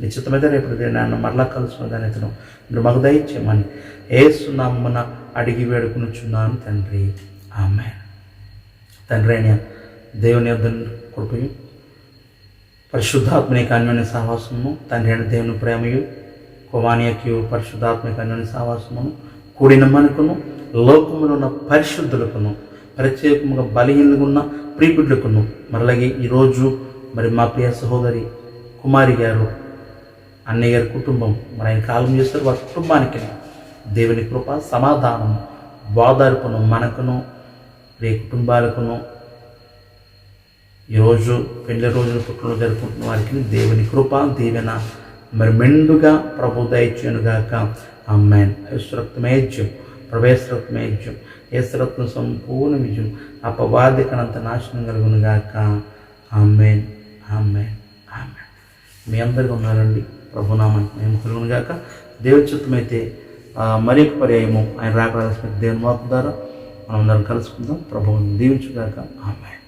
నిశ్చితమైతే రేపు నన్ను మరలా కలుసుకున్న దానితను మీరు మాకు దయచేయమని యేసు నామమున అడిగి వేడుకునిచున్నాను తండ్రి. ఆమేన్. తండ్రి అయిన దేవుని యొద్ద కృపయు, పరిశుద్ధాత్మని అన్యోన్య సహవాసము, తండ్రి అయిన దేవుని ప్రేమయు, కుమార్యకు పరిశుద్ధాత్మక అన్యోన్య సహవాసమును కూడిన మనకును లోకములో ఉన్న పరిశుద్ధులకును ప్రత్యేకముగా బలహీనలుగా ఉన్న ప్రియబిడ్డలకును మరలాగే ఈరోజు మరి మా ప్రియ సహోదరి కుమారి గారు, అన్నయ్య గారి కుటుంబం మరి ఆయన కాలం చేస్తారు, వారి కుటుంబానికి దేవుని కృప, సమాధానం, ఓదార్పును మనకును ప్రియ కుటుంబాలకును, ఈరోజు పెళ్లి రోజున పుట్టినరోజు జరుపుకుంటున్న వారికి దేవుని కృప, దీవెన మరి మెండుగా ప్రభు దయచేయునుగాక. ఆమేన్. యేసురక్తమేజ్యం, ప్రవేశరక్తమేజ్యం, యేసురక్తం సంపూర్ణ విజయం, అపవాదికనంత నాశనం కలుగునుగాక. ఆమేన్. ఆమేన్. ఆమేన్. మీ అందరికీ ఉన్నారండి. ప్రభునామానికి మేము కలుగునుగాక. దేవుని చిత్తమైతే మరి ఒక పర్యాయము ఆయన రాకడ దేవుని వాక్కు ద్వారా మనం అందరం కలుసుకుందాం. ప్రభువుని దీవించుగాక. ఆమేన్.